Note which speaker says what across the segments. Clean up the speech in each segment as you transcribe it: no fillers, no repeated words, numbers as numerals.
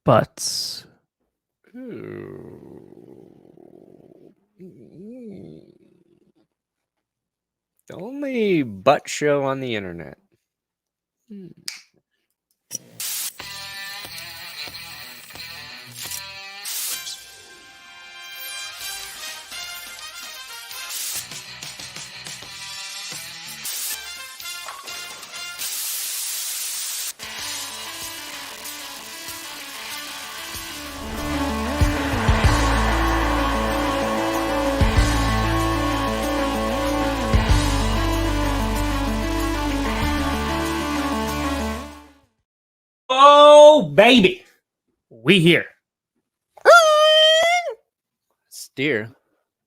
Speaker 1: Butts.
Speaker 2: Ooh. The only butt show on the internet.
Speaker 1: Oh, baby. We here.
Speaker 2: Steer.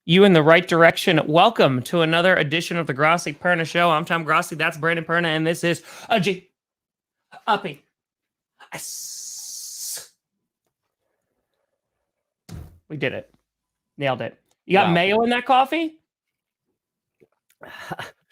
Speaker 1: You in the right direction. Welcome to another edition of the Grossi Perna Show. I'm Tom Grossi. That's Brandon Perna. And this is a G. Uppy. We did it. Nailed it. You got mayo in that coffee?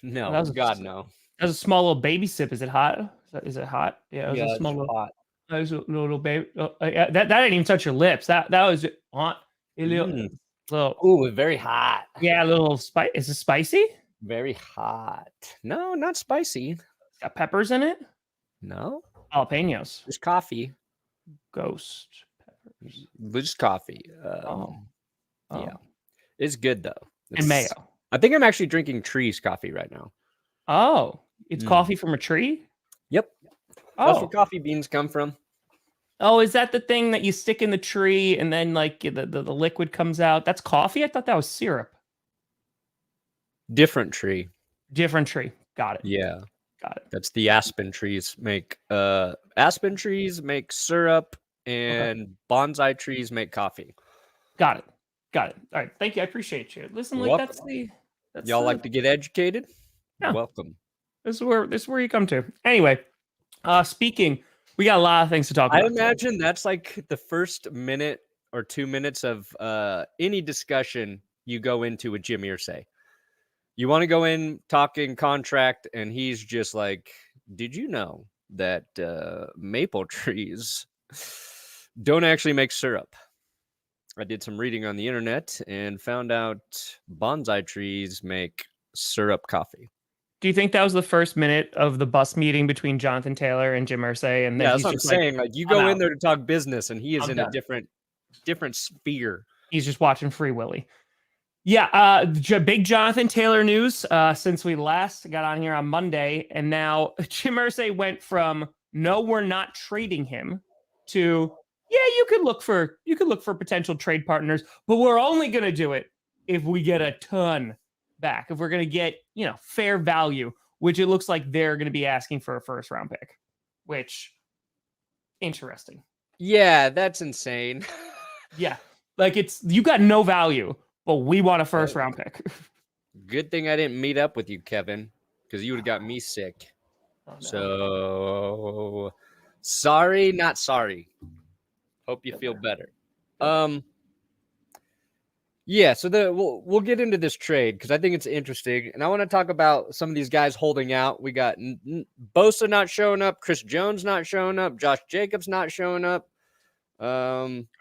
Speaker 2: No,
Speaker 1: God,
Speaker 2: no.
Speaker 1: That was a small little baby sip. Is it hot? Is it hot? Yeah, it was a small little,
Speaker 2: hot.
Speaker 1: That was a little baby. That didn't even touch your lips. That was hot.
Speaker 2: Ooh, very hot.
Speaker 1: Yeah, a little spice. Is it spicy?
Speaker 2: Very hot. No, not spicy.
Speaker 1: It's got peppers in it?
Speaker 2: No.
Speaker 1: Jalapenos.
Speaker 2: Just coffee.
Speaker 1: Ghost peppers.
Speaker 2: Just coffee. Yeah. It's good, though.
Speaker 1: And mayo.
Speaker 2: I think I'm actually drinking Tree's coffee right now.
Speaker 1: Oh, it's coffee from a tree?
Speaker 2: Yep. That's where coffee beans come from.
Speaker 1: Oh, is that the thing that you stick in the tree and then like the liquid comes out? That's coffee? I thought that was syrup.
Speaker 2: Different tree.
Speaker 1: Different tree. Got it.
Speaker 2: Yeah.
Speaker 1: Got it.
Speaker 2: That's the aspen trees make syrup and bonsai trees make coffee.
Speaker 1: Got it. All right. Thank you. I appreciate you. Listen,
Speaker 2: You're
Speaker 1: like
Speaker 2: welcome. Y'all like to get educated?
Speaker 1: Yeah.
Speaker 2: Welcome.
Speaker 1: This is where you come to. Anyway, speaking, we got a lot of things to talk about.
Speaker 2: I imagine that's like the first minute or 2 minutes of any discussion you go into with Jim Irsay. You want to go in talking contract, and he's just like, did you know that maple trees don't actually make syrup? I did some reading on the internet and found out bonsai trees make syrup coffee.
Speaker 1: Do you think that was the first minute of the bus meeting between Jonathan Taylor and Jim Irsay? And then
Speaker 2: that's what I'm saying. Like you go in there to talk business, and he is in a different sphere.
Speaker 1: He's just watching Free Willy. Yeah, big Jonathan Taylor news since we last got on here on Monday, and now Jim Irsay went from no, we're not trading him to you could look for potential trade partners, but we're only going to do it if we get a ton back. If we're going to get, fair value, which it looks like they're going to be asking for a first round pick, which interesting.
Speaker 2: Yeah, that's insane.
Speaker 1: Yeah. Like you got no value, but we want a first round pick.
Speaker 2: Good thing I didn't meet up with you, Kevin, because you would have got me sick. Oh, no. So sorry, not sorry. Hope you feel better. Yeah, so we'll get into this trade because I think it's interesting, and I want to talk about some of these guys holding out. We got Bosa not showing up, Chris Jones not showing up, Josh Jacobs not showing up.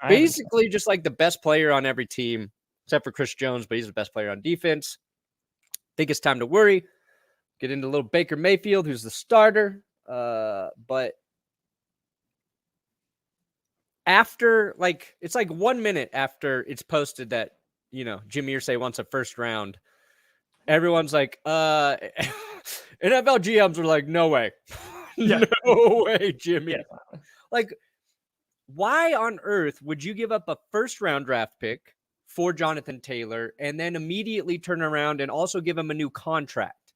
Speaker 2: Basically, just like the best player on every team, except for Chris Jones, but he's the best player on defense. I think it's time to worry. Get into little Baker Mayfield, who's the starter, but after it's like 1 minute after it's posted that Jim Irsay wants a first round, everyone's like NFL GMs are like, no way. No way, Jimmy. Like, why on earth would you give up a first round draft pick for Jonathan Taylor and then immediately turn around and also give him a new contract?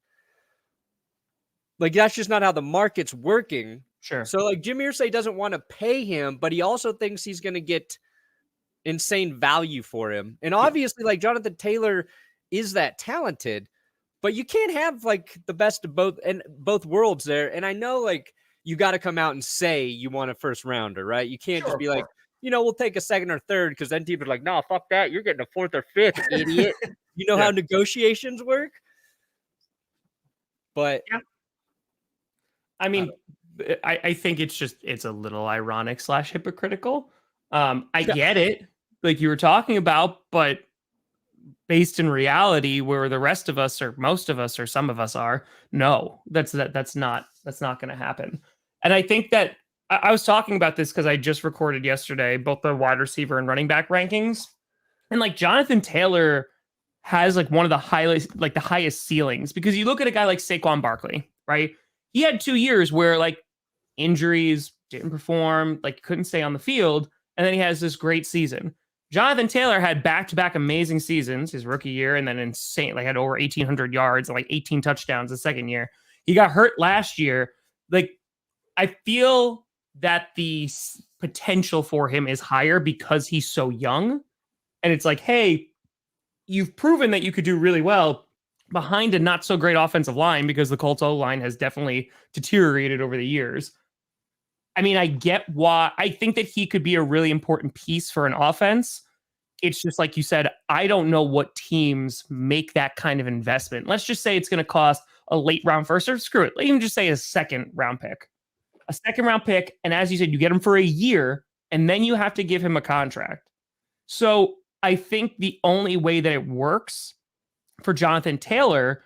Speaker 2: Like, that's just not how the market's working.
Speaker 1: Sure.
Speaker 2: So, Jim Irsay doesn't want to pay him, but he also thinks he's going to get insane value for him. And obviously, Jonathan Taylor is that talented, but you can't have, the best of both worlds there. And I know, you got to come out and say you want a first rounder, right? You can't just be like, we'll take a second or third, because then people are like, no, fuck that. You're getting a fourth or fifth, idiot. You know how negotiations work? But
Speaker 1: I mean, I think it's a little ironic / hypocritical I get it, like you were talking about, but based in reality, where the rest of us or most of us or some of us are, no, that's not going to happen. And I think that I was talking about this because I just recorded yesterday both the wide receiver and running back rankings, and like Jonathan Taylor has like one of the highest ceilings, because you look at a guy like Saquon Barkley, right? He had 2 years where like injuries didn't perform, like couldn't stay on the field, and then he has this great season. Jonathan Taylor had back-to-back amazing seasons his rookie year, and then insane, like had over 1,800 yards and like 18 touchdowns the second year. He got hurt last year. Like, I feel that the potential for him is higher because he's so young. And it's like, hey, you've proven that you could do really well behind a not so great offensive line, because the Colts O-line has definitely deteriorated over the years. I mean, I get why. I think that he could be a really important piece for an offense. It's just like you said, I don't know what teams make that kind of investment. Let's just say it's going to cost a late round first, or screw it, let me just say a second round pick. A second round pick, and as you said, you get him for a year, and then you have to give him a contract. So I think the only way that it works for Jonathan Taylor,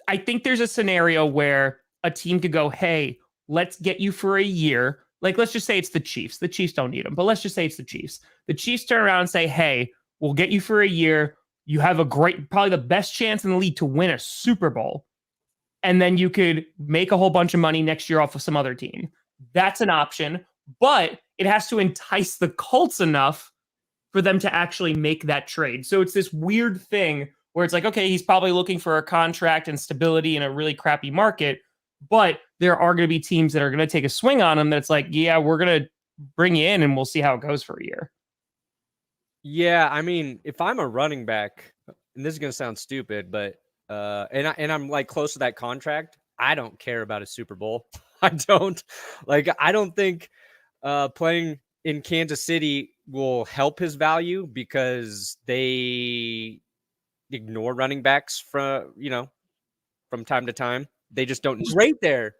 Speaker 1: I think there's a scenario where a team could go, hey, let's get you for a year. Like, let's just say it's the Chiefs. The Chiefs don't need him, but let's just say it's the Chiefs. The Chiefs turn around and say, hey, we'll get you for a year. You have a great, probably the best chance in the league to win a Super Bowl. And then you could make a whole bunch of money next year off of some other team. That's an option, but it has to entice the Colts enough for them to actually make that trade. So it's this weird thing where it's like, okay, he's probably looking for a contract and stability in a really crappy market, but there are going to be teams that are going to take a swing on him that's like, yeah, we're going to bring you in and we'll see how it goes for a year.
Speaker 2: Yeah, I mean, if I'm a running back, and this is going to sound stupid, but and I'm like close to that contract, I don't care about a Super Bowl. I don't think playing in Kansas City will help his value, because they ignore running backs from time to time. They just don't rate there.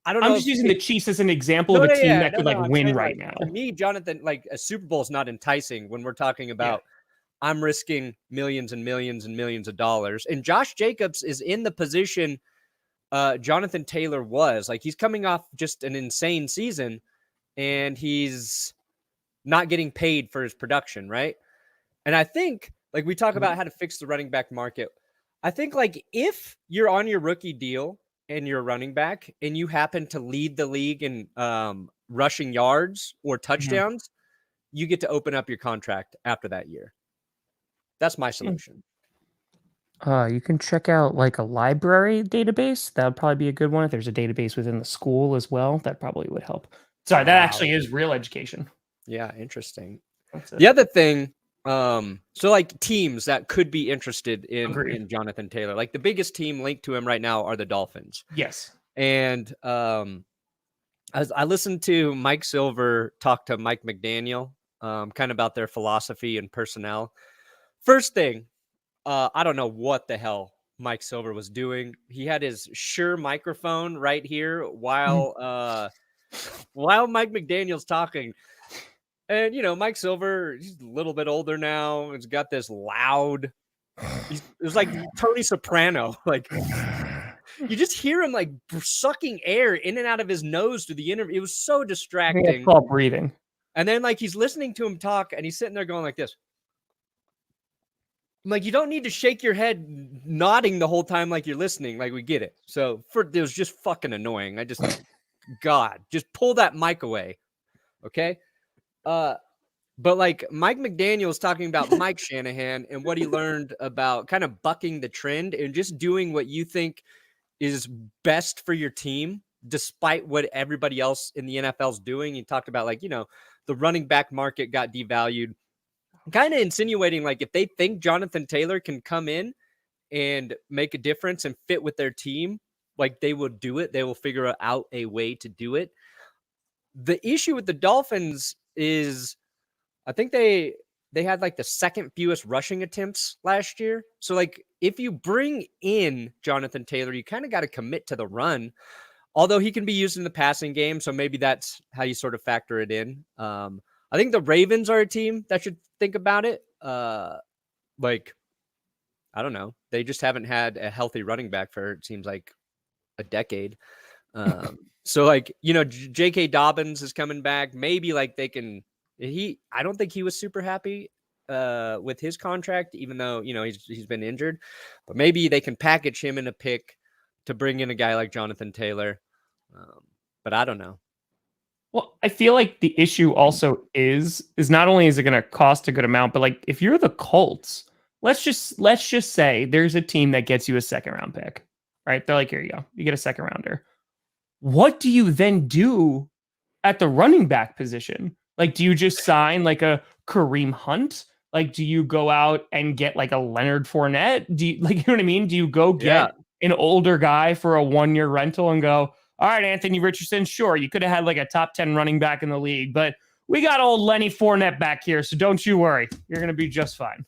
Speaker 2: I don't know.
Speaker 1: I'm just using the Chiefs as an example of a team that could
Speaker 2: I'm
Speaker 1: win
Speaker 2: saying,
Speaker 1: right now.
Speaker 2: To me, Jonathan, like a Super Bowl is not enticing when we're talking about I'm risking millions and millions and millions of dollars. And Josh Jacobs is in the position Jonathan Taylor was. Like, he's coming off just an insane season, and he's not getting paid for his production, right? And I think, like, we talk about how to fix the running back market. I think, like, if you're on your rookie deal and you're a running back and you happen to lead the league in rushing yards or touchdowns, you get to open up your contract after that year. That's my solution.
Speaker 1: You can check out like a library database. That would probably be a good one. If there's a database within the school as well, that probably would help. Sorry, that actually is real education.
Speaker 2: Yeah, interesting. The other thing, so like teams that could be interested in Jonathan Taylor, like the biggest team linked to him right now are the Dolphins.
Speaker 1: Yes.
Speaker 2: And as I listened to Mike Silver talk to Mike McDaniel, kind of about their philosophy and personnel. First thing, I don't know what the hell Mike Silver was doing. He had his Shure microphone right here while Mike McDaniel's talking. And, Mike Silver, he's a little bit older now. He's got this loud, it was like Tony Soprano. Like, you just hear him like sucking air in and out of his nose through the interview. It was so distracting.
Speaker 1: It's called breathing.
Speaker 2: And then like he's listening to him talk and he's sitting there going like this. I'm like, you don't need to shake your head nodding the whole time like you're listening. Like, we get it. So it was just fucking annoying. God, just pull that mic away. Okay? But like Mike McDaniel is talking about Mike Shanahan and what he learned about kind of bucking the trend and just doing what you think is best for your team, despite what everybody else in the NFL is doing. He talked about like, the running back market got devalued, kind of insinuating like if they think Jonathan Taylor can come in and make a difference and fit with their team, like they will do it. They will figure out a way to do it. The issue with the Dolphins is I think they had like the second fewest rushing attempts last year. So like if you bring in Jonathan Taylor, you kind of got to commit to the run, although he can be used in the passing game. So maybe that's how you sort of factor it in. I think the Ravens are a team that should think about it. Like, I don't know. They just haven't had a healthy running back for, it seems like, a decade. So like, J.K. Dobbins is coming back. Maybe like they can. I don't think he was super happy with his contract, even though he's been injured. But maybe they can package him in a pick to bring in a guy like Jonathan Taylor. But I don't know.
Speaker 1: Well, I feel like the issue also is not only is it going to cost a good amount, but like if you're the Colts, let's just say there's a team that gets you a second round pick, right? They're like, here you go, you get a second rounder. What do you then do at the running back position? Like, do you just sign like a Kareem Hunt? Like, do you go out and get like a Leonard Fournette? Do you, like, you know what I mean? Do you go get an older guy for a 1-year rental and go, all right, Anthony Richardson, sure, you could have had like a top 10 running back in the league, but we got old Lenny Fournette back here, so don't you worry. You're going to be just fine.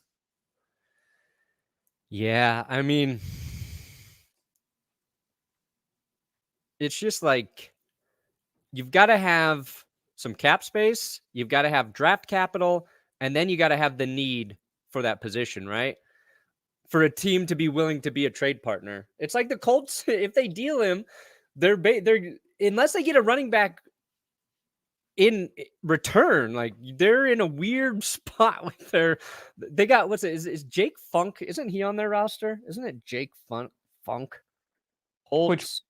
Speaker 2: Yeah, I mean, it's just like you've got to have some cap space, you've got to have draft capital, and then you got to have the need for that position, right? For a team to be willing to be a trade partner. It's like the Colts, if they deal him, they're unless they get a running back in return, like they're in a weird spot with they got, is Jake Funk, isn't he on their roster? Isn't it Jake Funk? Holtz.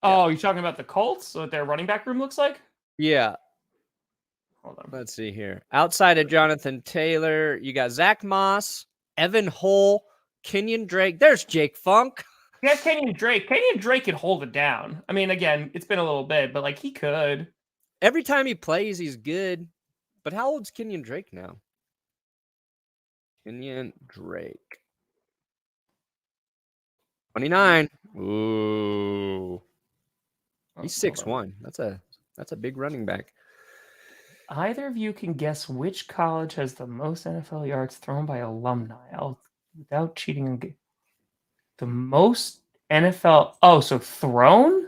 Speaker 1: Oh, you're talking about the Colts? What their running back room looks like?
Speaker 2: Yeah.
Speaker 1: Hold on.
Speaker 2: Let's see here. Outside of Jonathan Taylor, you got Zach Moss, Evan Hull, Kenyon Drake. There's Jake Funk.
Speaker 1: Yeah, Kenyon Drake. Kenyon Drake could hold it down. I mean, again, it's been a little bit, but like he could.
Speaker 2: Every time he plays, he's good. But how old's Kenyon Drake now? Kenyon Drake. 29. Ooh. He's 6'1". That's a big running back.
Speaker 1: Either of you can guess which college has the most NFL yards thrown by alumni without cheating. The most NFL. Oh, so thrown?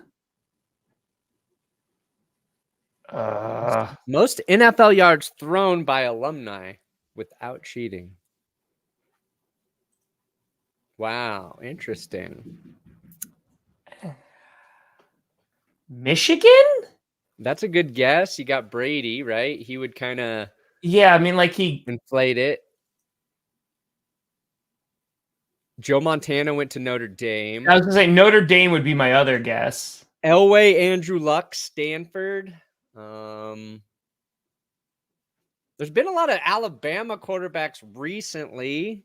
Speaker 2: Most NFL yards thrown by alumni without cheating. Wow, interesting.
Speaker 1: Michigan?
Speaker 2: That's a good guess. You got Brady, right? He would kind of
Speaker 1: I mean, like he
Speaker 2: inflate it. Joe Montana went to Notre Dame.
Speaker 1: I was gonna say Notre Dame would be my other guess.
Speaker 2: Elway, Andrew Luck, Stanford. There's been a lot of Alabama quarterbacks recently.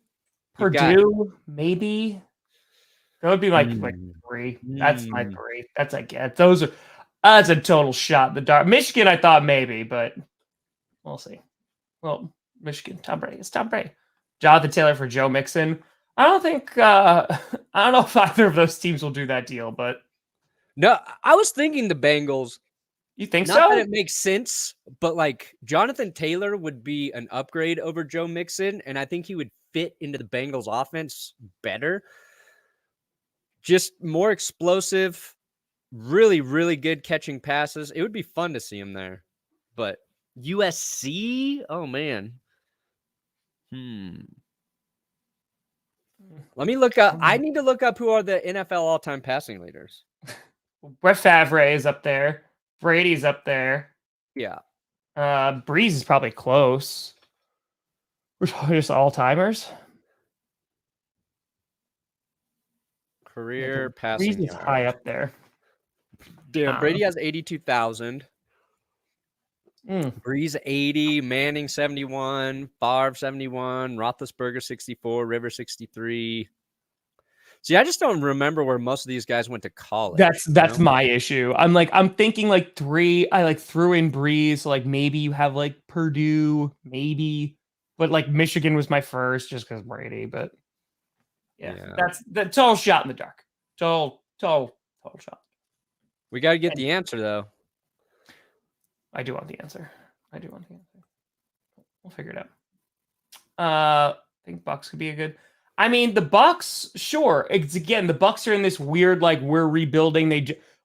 Speaker 1: Purdue, maybe. That would be like 3. That's my 3. That's a guess. That's a total shot in the dark. Michigan, I thought maybe, but we'll see. Well, Michigan, Tom Brady. It's Tom Brady. Jonathan Taylor for Joe Mixon. I don't know if either of those teams will do that deal, but
Speaker 2: no, I was thinking the Bengals.
Speaker 1: You think
Speaker 2: Not that it makes sense, but like Jonathan Taylor would be an upgrade over Joe Mixon, and I think he would fit into the Bengals offense better. Just more explosive, really, really good catching passes. It would be fun to see him there. But USC? Oh, man. Let me look up. I need to look up who are the NFL all-time passing leaders.
Speaker 1: Brett Favre is up there. Brady's up there.
Speaker 2: Yeah.
Speaker 1: Breeze is probably close. We're talking just all-timers.
Speaker 2: Career passing
Speaker 1: Breeze is high up there.
Speaker 2: Damn, Brady has 82,000. Breeze 80, Manning 71, Favre 71, Roethlisberger 64, River 63. See, I just don't remember where most of these guys went to college.
Speaker 1: That's my issue. I'm thinking like 3. I like threw in Breeze. So like maybe you have like Purdue, maybe, but like Michigan was my first just because Brady. But yeah, that's the total shot in the dark. Total shot.
Speaker 2: We got to get the answer though.
Speaker 1: I do want the answer. We'll figure it out. I think Bucks could be a good. I mean, the Bucks, sure. It's again, the Bucks are in this weird, like, we're rebuilding.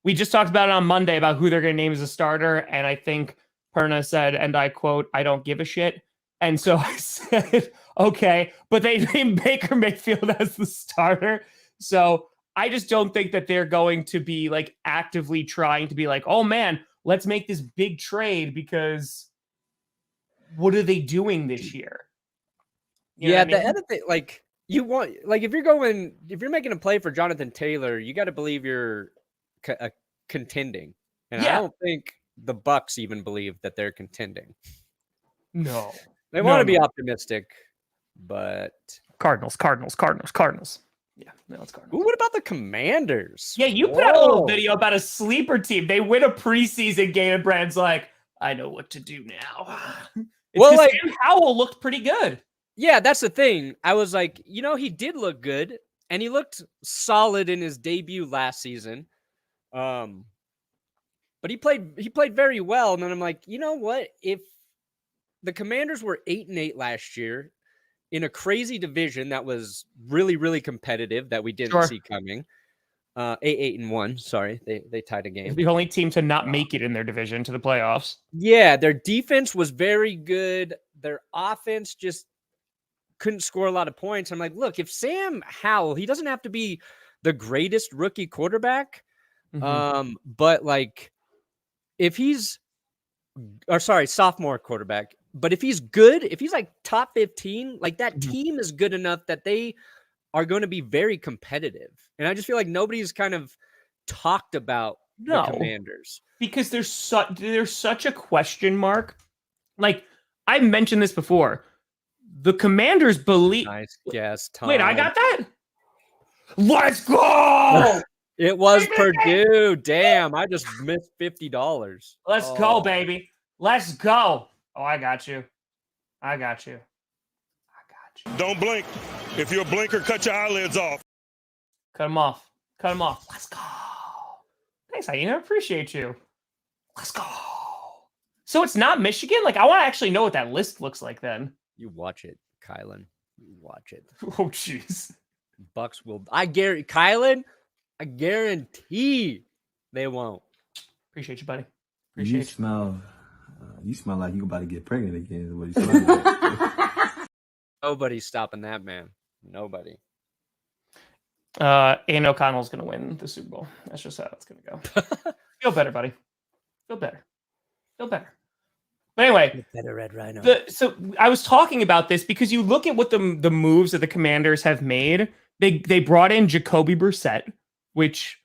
Speaker 1: We just talked about it on Monday about who they're going to name as a starter, and I think Perna said, and I quote, "I don't give a shit." And so I said, okay, but they named Baker Mayfield as the starter. So I just don't think that they're going to be like actively trying to be like, oh man, let's make this big trade, because what are they doing this year? You know
Speaker 2: Yeah,
Speaker 1: what I
Speaker 2: the
Speaker 1: mean?
Speaker 2: other thing, like you want, like if you're making a play for Jonathan Taylor, you got to believe you're contending, and I
Speaker 1: Yeah.
Speaker 2: don't think the Bucks even believe that they're contending.
Speaker 1: No.
Speaker 2: They want
Speaker 1: No,
Speaker 2: to be
Speaker 1: no.
Speaker 2: optimistic, but
Speaker 1: Cardinals. Yeah, no, it's Cardinals.
Speaker 2: ooh, what about the Commanders?
Speaker 1: Yeah, you put out a little video about a sleeper team. They win a preseason game, and Brand's like, I know what to do now. It's
Speaker 2: Well,
Speaker 1: because
Speaker 2: like,
Speaker 1: Sam Howell looked pretty good.
Speaker 2: yeah, that's the thing. I was like, he did look good, and he looked solid in his debut last season. But he played very well. And then I'm like, you know what? If the Commanders were 8-8 last year in a crazy division that was really, really competitive that we didn't see coming. 8-1. Sorry, they tied a game.
Speaker 1: It's the only team to not make it in their division to the playoffs.
Speaker 2: Yeah, their defense was very good. Their offense just couldn't score a lot of points. I'm like, look, if Sam Howell, he doesn't have to be the greatest rookie quarterback, but like if he's sophomore quarterback, but if he's good, if he's like top 15, like that team is good enough that they are going to be very competitive. And I just feel like nobody's kind of talked about the Commanders
Speaker 1: because there's such a question mark. Like I mentioned this before, the Commanders believe.
Speaker 2: Nice guess, Tom.
Speaker 1: Wait, I got that. Let's go.
Speaker 2: It was Purdue. Damn, I just missed $50.
Speaker 1: Let's go, baby. Let's go. Oh, I got you.
Speaker 3: Don't blink. If you're a blinker, cut your eyelids off.
Speaker 1: Cut them off. Let's go. Thanks, Hyena. Appreciate you. Let's go. So it's not Michigan? Like, I want to actually know what that list looks like then.
Speaker 2: You watch it, Kylan. You watch it.
Speaker 1: Oh, jeez.
Speaker 2: Bucks will. Kylan, I guarantee they won't.
Speaker 1: Appreciate you, buddy.
Speaker 4: You smell like you about to get pregnant again. Is what you smell like.
Speaker 2: Nobody's stopping that, man. Nobody.
Speaker 1: Aiden O'Connell's going to win the Super Bowl. That's just how it's going to go. Feel better, buddy. Feel better. But anyway,
Speaker 2: better, Red Rhino.
Speaker 1: So I was talking about this because you look at what the moves that the Commanders have made. They brought in Jacoby Brissett, which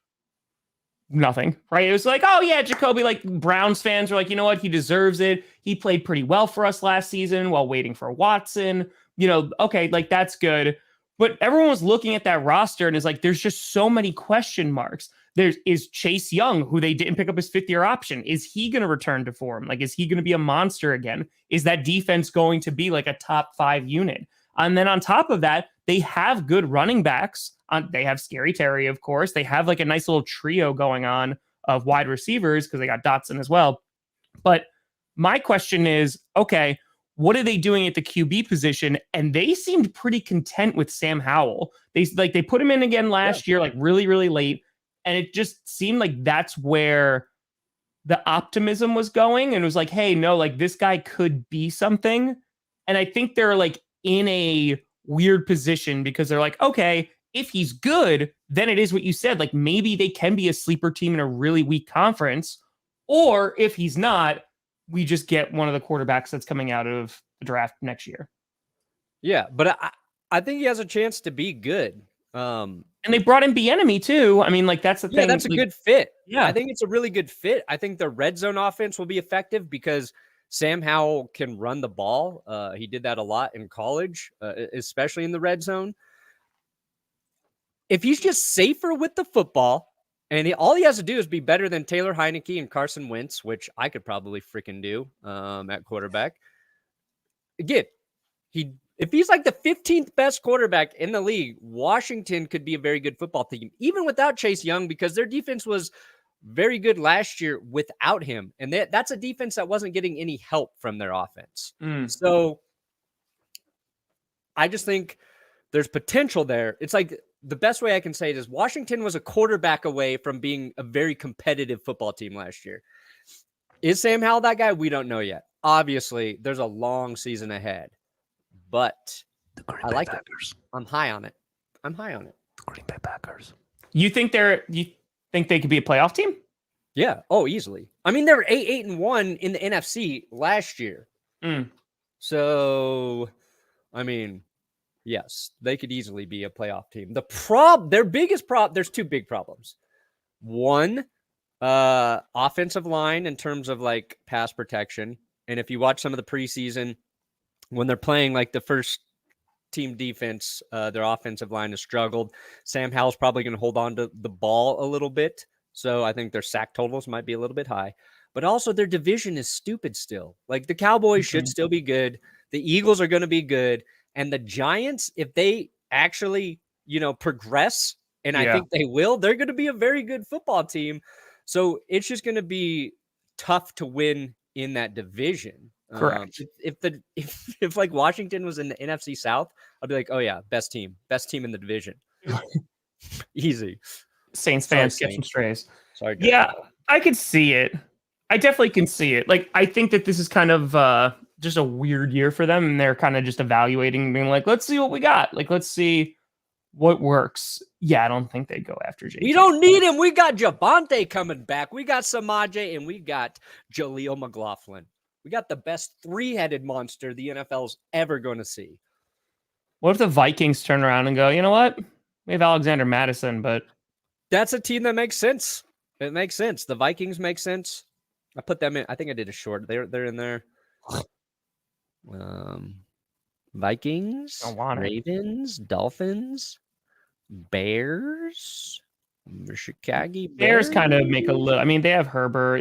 Speaker 1: nothing, right? It was like, oh yeah, Jacoby. Like Browns fans are like, you know what? He deserves it. He played pretty well for us last season while waiting for Watson. Okay, like that's good. But everyone was looking at that roster and is like, there's just so many question marks. Is Chase Young, who they didn't pick up his 5th-year option, is he going to return to form? Like, is he going to be a monster again? Is that defense going to be like a top 5 unit? And then on top of that, they have good running backs. They have Scary Terry, of course. They have like a nice little trio going on of wide receivers because they got Dotson as well. But my question is, okay, what are they doing at the QB position? And they seemed pretty content with Sam Howell. They put him in again last year, like really, really late. And it just seemed like that's where the optimism was going. And it was like, hey, no, like this guy could be something. And I think they're like in a weird position because they're like, okay, if he's good, then it is what you said. Like maybe they can be a sleeper team in a really weak conference. Or if he's not, we just get one of the quarterbacks that's coming out of the draft next year.
Speaker 2: Yeah, but I think he has a chance to be good.
Speaker 1: And they brought in Bieniemy too. I mean, like that's the thing.
Speaker 2: Yeah, that's a good fit.
Speaker 1: Yeah,
Speaker 2: I think it's a really good fit. I think the red zone offense will be effective because Sam Howell can run the ball. He did that a lot in college, especially in the red zone. If he's just safer with the football, and all he has to do is be better than Taylor Heineke and Carson Wentz, which I could probably freaking do at quarterback. Again, if he's like the 15th best quarterback in the league, Washington could be a very good football team, even without Chase Young, because their defense was very good last year without him. And that's a defense that wasn't getting any help from their offense. So I just think there's potential there. It's like the best way I can say it is Washington was a quarterback away from being a very competitive football team last year. Is Sam Howell that guy? We don't know yet. Obviously, there's a long season ahead, but I like it. I'm high on it. I'm high on it.
Speaker 1: The Green Bay Packers. You think they could be a playoff team?
Speaker 2: Yeah. Oh, easily. I mean, they were 8-1 in the NFC last year. So, I mean, yes, they could easily be a playoff team. Their biggest problem, there's two big problems. One, offensive line in terms of like pass protection. And if you watch some of the preseason, when they're playing like the first team defense, their offensive line has struggled. Sam Howell's probably going to hold on to the ball a little bit. So I think their sack totals might be a little bit high. But also their division is stupid still. Like the Cowboys should still be good. The Eagles are going to be good. And the Giants, if they actually, progress, and I think they will, they're going to be a very good football team. So it's just going to be tough to win in that division.
Speaker 1: Correct.
Speaker 2: If like Washington was in the NFC South, I'd be like, oh yeah, best team in the division. Easy.
Speaker 1: Saints fans get some strays.
Speaker 2: Sorry.
Speaker 1: Yeah, I could see it. I definitely can see it. Like, I think that this is kind of just a weird year for them, and they're kind of just evaluating, being like, let's see what we got. Like, let's see what works. Yeah, I don't think they'd go after JJ.
Speaker 2: We don't need him. We got Javonte coming back. We got Samaje, and we got Jaleel McLaughlin. We got the best three-headed monster the NFL's ever going to see.
Speaker 1: What if the Vikings turn around and go, you know what? We have Alexander Madison, but
Speaker 2: that's a team that makes sense. It makes sense. The Vikings make sense. I put them in. I think I did a short. They're in there. Vikings, Ravens, Dolphins, Bears, Chicago
Speaker 1: Bears kind of make a little. I mean, they have Herbert.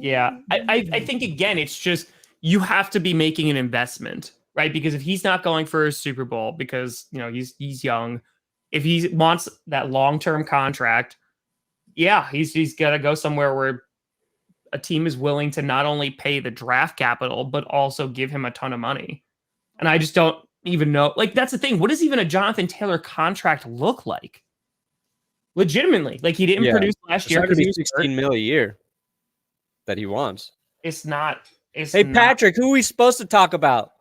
Speaker 1: Yeah. I think again, it's just you have to be making an investment, right? Because if he's not going for a Super Bowl, because he's young, if he wants that long-term contract, yeah, he's got to go somewhere where a team is willing to not only pay the draft capital, but also give him a ton of money. And I just don't even know. Like, that's the thing. What does even a Jonathan Taylor contract look like? Legitimately. Like, he didn't produce last year because he was
Speaker 2: $16 million a year that he wants.
Speaker 1: It's not.
Speaker 2: Patrick, who are we supposed to talk about?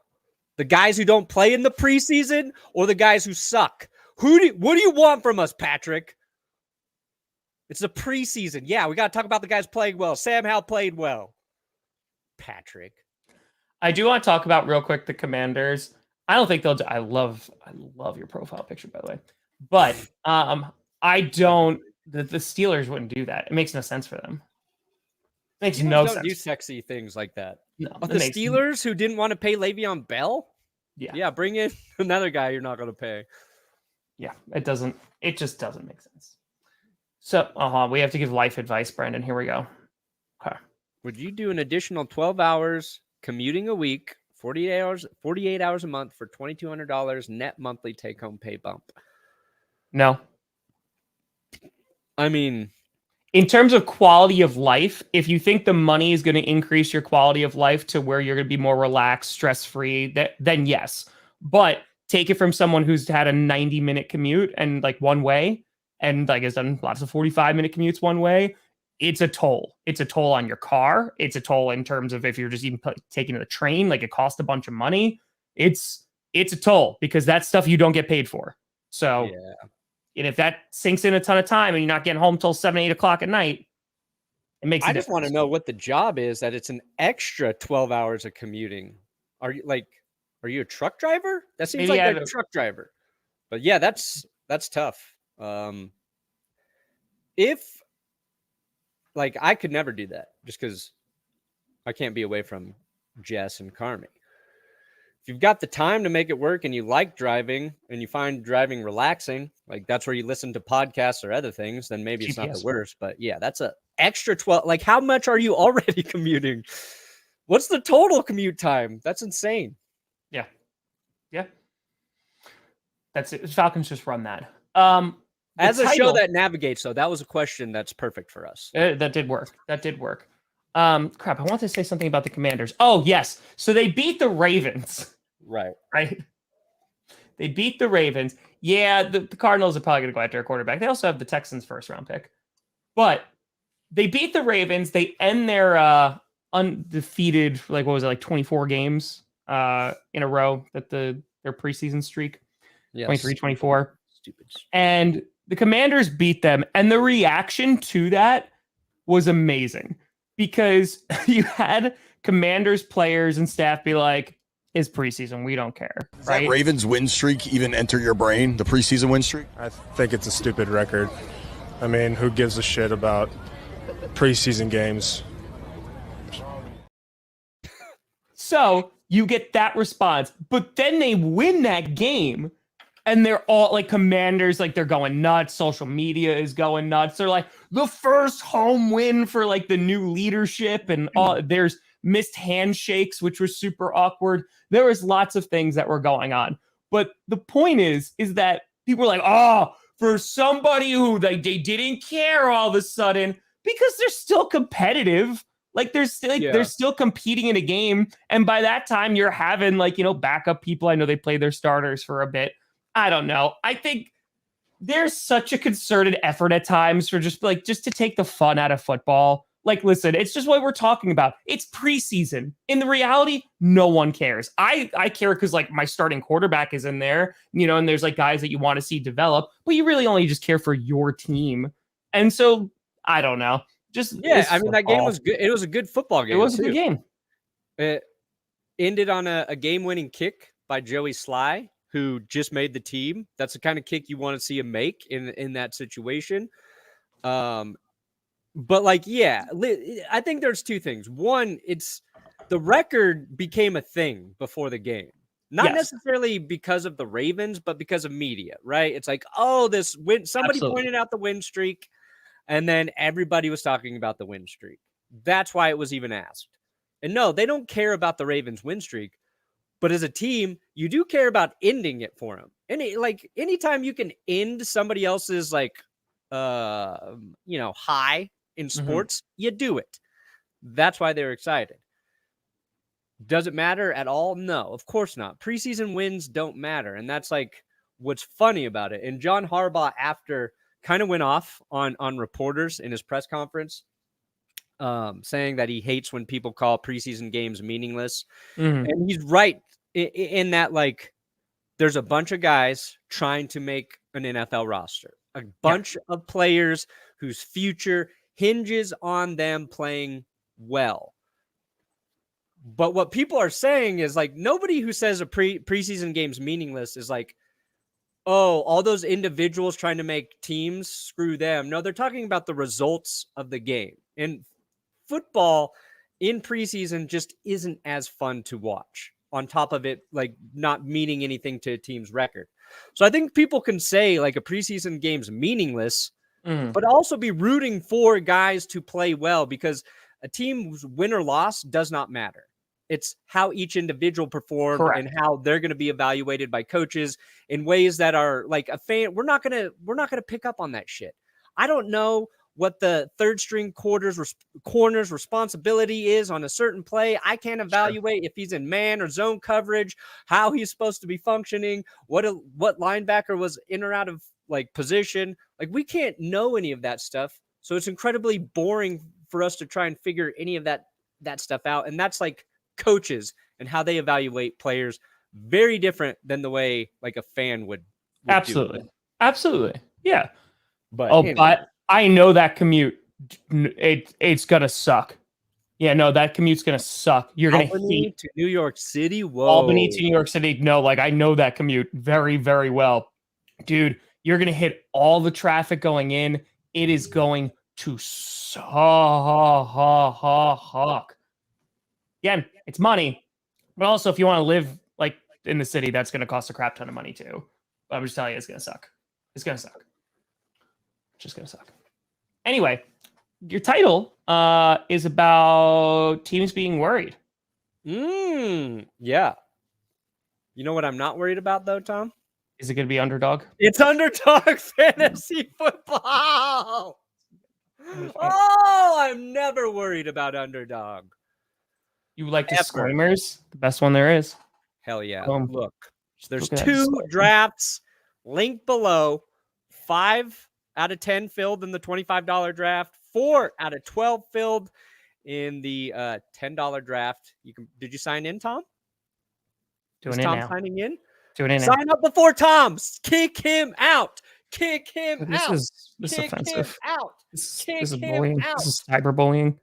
Speaker 2: The guys who don't play in the preseason or the guys who suck? What do you want from us, Patrick? It's the preseason. Yeah, we got to talk about the guys playing well. Sam Howell played well. Patrick. I
Speaker 1: do want to talk about real quick the Commanders. I don't think they'll do. I love your profile picture, by the way. But I don't. The Steelers wouldn't do that. It makes no sense for them. It makes no sense.
Speaker 2: Don't do sexy things like that.
Speaker 1: No,
Speaker 2: the Steelers who didn't want to pay Le'Veon Bell.
Speaker 1: Yeah.
Speaker 2: Bring in another guy you're not going to pay.
Speaker 1: Yeah, it doesn't. It just doesn't make sense. So, we have to give life advice, Brandon. Here we go. Okay.
Speaker 2: Would you do an additional 12 hours commuting a week, 48 hours a month for $2,200 net monthly take-home pay bump?
Speaker 1: No.
Speaker 2: I mean,
Speaker 1: in terms of quality of life, if you think the money is going to increase your quality of life to where you're going to be more relaxed, stress-free, then yes. But take it from someone who's had a 90-minute commute and like one way, and like has done lots of 45-minute commutes one way. It's a toll. It's a toll on your car. It's a toll in terms of if you're just even taking the train, like it costs a bunch of money. It's a toll because that's stuff you don't get paid for. So, and if that sinks in a ton of time and you're not getting home till 7, 8 o'clock at night, it makes.
Speaker 2: I just want to know what the job is. That it's an extra 12 hours of commuting. Are you a truck driver? That seems like a truck driver. But yeah, that's tough. If like I could never do that just because I can't be away from Jess and Carmi. If you've got the time to make it work and you like driving and you find driving relaxing, like that's where you listen to podcasts or other things, then maybe it's not the worst. But yeah, that's an extra 12. Like, how much are you already commuting? What's the total commute time? That's insane.
Speaker 1: Yeah. That's it. Falcons just run that.
Speaker 2: As a show that navigates, though, that was a question that's perfect for us.
Speaker 1: That did work. Crap, I want to say something about the Commanders. Oh, yes. So they beat the Ravens.
Speaker 2: Right.
Speaker 1: They beat the Ravens. Yeah, the Cardinals are probably going to go after a quarterback. They also have the Texans' first-round pick. But they beat the Ravens. They end their undefeated, like, what was it, like 24 games in a row, that their preseason streak,
Speaker 2: Yes.
Speaker 1: 23-24.
Speaker 2: Stupid.
Speaker 1: And the Commanders beat them. And the reaction to that was amazing, because you had Commanders players and staff be like, "It's preseason, we don't care."
Speaker 5: Does
Speaker 1: right?
Speaker 5: that Ravens win streak even enter your brain, the preseason win streak?
Speaker 6: I think it's a stupid record. I mean, who gives a shit about preseason games?
Speaker 1: So you get that response, but then they win that game, and they're all like, Commanders, like, they're going nuts. Social media is going nuts. They're like, the first home win for like the new leadership, and all. There's missed handshakes, which was super awkward. There was lots of things that were going on. But the point is that people were like, oh, for somebody who they didn't care all of a sudden, because they're still competitive. Like, they're still competing in a game. And by that time, you're having, like, backup people. I know they played their starters for a bit. I don't know. I think there's such a concerted effort at times for just to take the fun out of football. Like, listen, it's just what we're talking about. It's preseason. In the reality, no one cares. I care because, like, my starting quarterback is in there, and there's, like, guys that you want to see develop, but you really only just care for your team. And so, I don't know.
Speaker 2: I mean, that game was good. It was a good football game.
Speaker 1: It was a good game.
Speaker 2: It ended on a game-winning kick by Joey Sly, who just made the team. That's the kind of kick you want to see him make in that situation. But, like, yeah, I think there's two things. One, it's the record became a thing before the game. Not necessarily because of the Ravens, but because of media, right? It's like, oh, this win. Somebody pointed out the win streak, and then everybody was talking about the win streak. That's why it was even asked. And no, they don't care about the Ravens win streak. But as a team, you do care about ending it for them. Anytime you can end somebody else's high in sports, you do it. That's why they're excited. Does it matter at all? No, of course not. Preseason wins don't matter. And that's like what's funny about it. And John Harbaugh, after, kind of went off on reporters in his press conference, saying that he hates when people call preseason games meaningless. And he's right in that, like, there's a bunch of guys trying to make an NFL roster, a bunch of players whose future hinges on them playing well. But what people are saying is, like, nobody who says a preseason game's meaningless is like, oh, all those individuals trying to make teams, screw them. No, they're talking about the results of the game. And football in preseason just isn't as fun to watch, on top of it, like, not meaning anything to a team's record. So I think people can say, like, a preseason game's meaningless, but also be rooting for guys to play well, because a team's win or loss does not matter. It's how each individual performed and how they're going to be evaluated by coaches in ways that are, like, a fan. We're not going to pick up on that shit. I don't know what the third string corner's responsibility is on a certain play. I can't evaluate if he's in man or zone coverage, how he's supposed to be functioning, what linebacker was in or out of, like, position. Like, we can't know any of that stuff. So it's incredibly boring for us to try and figure any of that stuff out. And that's, like, coaches and how they evaluate players, very different than the way, like, a fan would
Speaker 1: Absolutely.
Speaker 2: do it.
Speaker 1: Absolutely. Yeah.
Speaker 2: But
Speaker 1: anyway. But I know that commute, it's gonna suck. Yeah, no, that commute's gonna suck. You're gonna hate
Speaker 2: to New York City. Whoa.
Speaker 1: Albany to New York City. No, like, I know that commute very, very well, dude. You're gonna hit all the traffic going in. It is going to suck. Again, it's money, but also, if you want to live, like, in the city, that's gonna cost a crap ton of money too. But I'm just telling you, it's gonna suck. It's gonna suck. Just gonna suck. Anyway, your title is about teams being worried.
Speaker 2: Yeah. You know what I'm not worried about, though, Tom?
Speaker 1: Is it gonna be Underdog?
Speaker 2: It's Underdog fantasy football. Oh, I'm never worried about Underdog.
Speaker 1: You like disclaimers? The best one there is.
Speaker 2: Hell yeah.
Speaker 1: Look,
Speaker 2: there's 2 drafts linked below. 5 out of 10 filled in the $25 draft, 4 out of 12 filled in the $10 draft. Did you sign in, Tom?
Speaker 1: Doing
Speaker 2: Is
Speaker 1: it
Speaker 2: Tom
Speaker 1: now.
Speaker 2: signing in?
Speaker 1: Doing it now.
Speaker 2: Sign up before Tom. Kick him out. Kick him
Speaker 1: This
Speaker 2: out.
Speaker 1: is
Speaker 2: Kick
Speaker 1: offensive.
Speaker 2: him out.
Speaker 1: This
Speaker 2: Kick
Speaker 1: is
Speaker 2: him
Speaker 1: bullying.
Speaker 2: out.
Speaker 1: This is cyberbullying.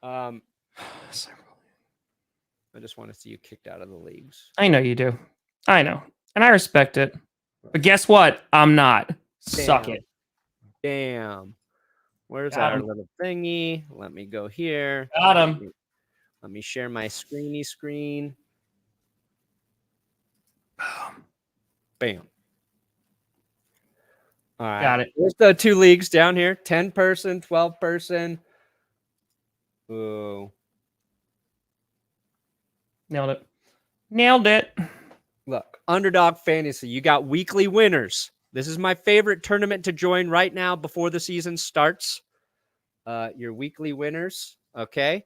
Speaker 2: I just want to see you kicked out of the leagues.
Speaker 1: I know you do. I know. And I respect it. But guess what? I'm not. Suck it.
Speaker 2: Damn. Where's
Speaker 1: Got
Speaker 2: our
Speaker 1: him.
Speaker 2: little thingy? Let me go here.
Speaker 1: Got him.
Speaker 2: Let me share my screen. Bam. All right.
Speaker 1: Got it.
Speaker 2: There's the 2 leagues down here. 10 person, 12 person. Ooh.
Speaker 1: Nailed it. Nailed it.
Speaker 2: Look, Underdog Fantasy, you got weekly winners. This is my favorite tournament to join right now before the season starts. Your weekly winners, okay?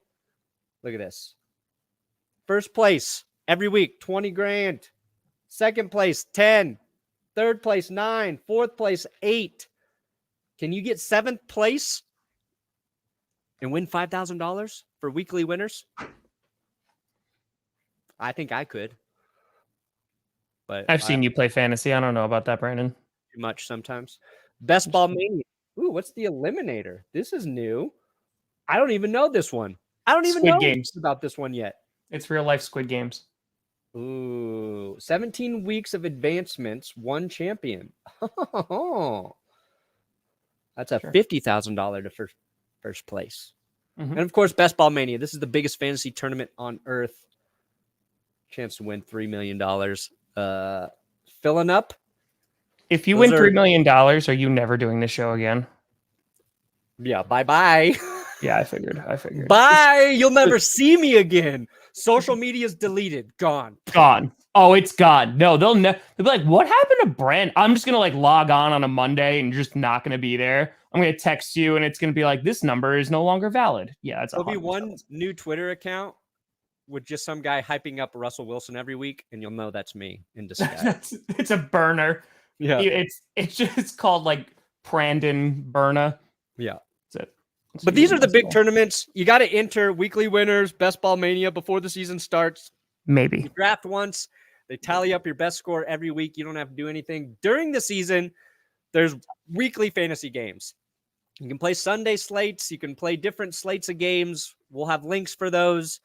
Speaker 2: Look at this. First place every week, 20 grand. Second place, 10. Third place, 9. Fourth place, 8. Can you get 7th place and win $5,000 for weekly winners? I think I could. But
Speaker 1: I've seen you play fantasy. I don't know about that, Brandon.
Speaker 2: too much sometimes. Best Ball Mania. Ooh, what's the Eliminator? This is new. I don't even know this one. I don't even
Speaker 1: Squid
Speaker 2: know
Speaker 1: Games.
Speaker 2: about this one yet.
Speaker 1: It's real life Squid Games.
Speaker 2: Ooh, 17 weeks of advancements, 1 champion. That's a
Speaker 1: Sure.
Speaker 2: $50,000 to first place.
Speaker 1: Mhm.
Speaker 2: And of course, Best Ball Mania. This is the biggest fantasy tournament on earth. Chance to win $3 million. Filling up.
Speaker 1: If you
Speaker 2: Those
Speaker 1: win $3 million, are you never doing this show again?
Speaker 2: Yeah, bye-bye.
Speaker 1: Yeah, I figured.
Speaker 2: Bye. You'll never see me again. Social media's deleted. Gone.
Speaker 1: Gone. Oh, it's gone. No, they'll be like, what happened to Brand? I'm just gonna like log on a Monday and just not gonna be there. I'm gonna text you and it's gonna be like, this number is no longer valid. Yeah, that's
Speaker 2: There'll be one new Twitter account with just some guy hyping up Russell Wilson every week, and you'll know that's me in disguise.
Speaker 1: It's a burner.
Speaker 2: Yeah.
Speaker 1: It's just called like Brandon Berna.
Speaker 2: Yeah.
Speaker 1: That's it.
Speaker 2: But these are the big tournaments. You got to enter weekly winners, Best Ball Mania before the season starts.
Speaker 1: Maybe.
Speaker 2: You draft once. They tally up your best score every week. You don't have to do anything. During the season, there's weekly fantasy games. You can play Sunday slates. You can play different slates of games. We'll have links for those.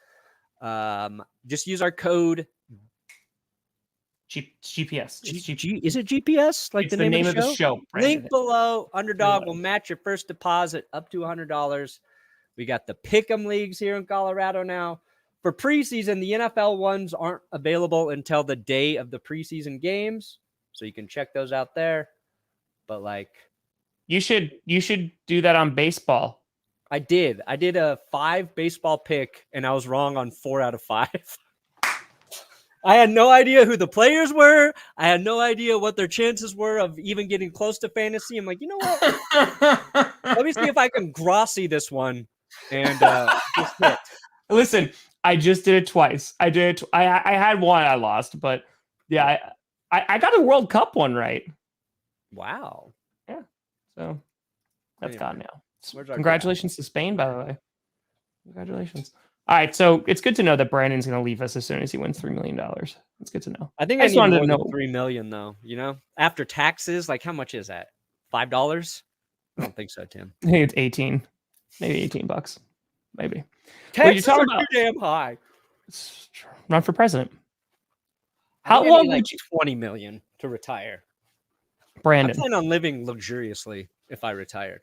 Speaker 2: Just use our code.
Speaker 1: GPS.
Speaker 2: Is it GPS? Like
Speaker 1: It's
Speaker 2: the name of the
Speaker 1: show.
Speaker 2: Link below. Underdog will match your first deposit up to $100. We got the Pick'em leagues here in Colorado now. For preseason, the NFL ones aren't available until the day of the preseason games, so you can check those out there. But like,
Speaker 1: You should do that on baseball.
Speaker 2: I did a 5 baseball pick, and I was wrong on 4 out of 5. I had no idea who the players were. I had no idea what their chances were of even getting close to fantasy. I'm like, you know what? Let me see if I can Grossi this one. And just hit.
Speaker 1: Listen, I just did it twice. I did it. I had one I lost, but yeah, I got a World Cup one right.
Speaker 2: Wow.
Speaker 1: Yeah. So that's
Speaker 2: Anyway,
Speaker 1: gone now.
Speaker 2: where's our
Speaker 1: Congratulations to Spain, by the way. Congratulations. All right, so it's good to know that Brandon's going to leave us as soon as he wins $3 million. It's good to know.
Speaker 2: I think
Speaker 1: I
Speaker 2: I
Speaker 1: just
Speaker 2: need
Speaker 1: wanted
Speaker 2: more
Speaker 1: to
Speaker 2: than
Speaker 1: know.
Speaker 2: 3 million though, you know? After taxes, like how much is that? $5? I don't think so, Tim.
Speaker 1: I think it's 18, maybe $18. Maybe.
Speaker 2: Taxes
Speaker 1: talking
Speaker 2: are
Speaker 1: about-
Speaker 2: too damn high.
Speaker 1: Run for president.
Speaker 2: I
Speaker 1: How
Speaker 2: think I
Speaker 1: long
Speaker 2: need, like
Speaker 1: would you,
Speaker 2: 20 million to retire. I
Speaker 1: Brandon?
Speaker 2: plan on living luxuriously if I retired.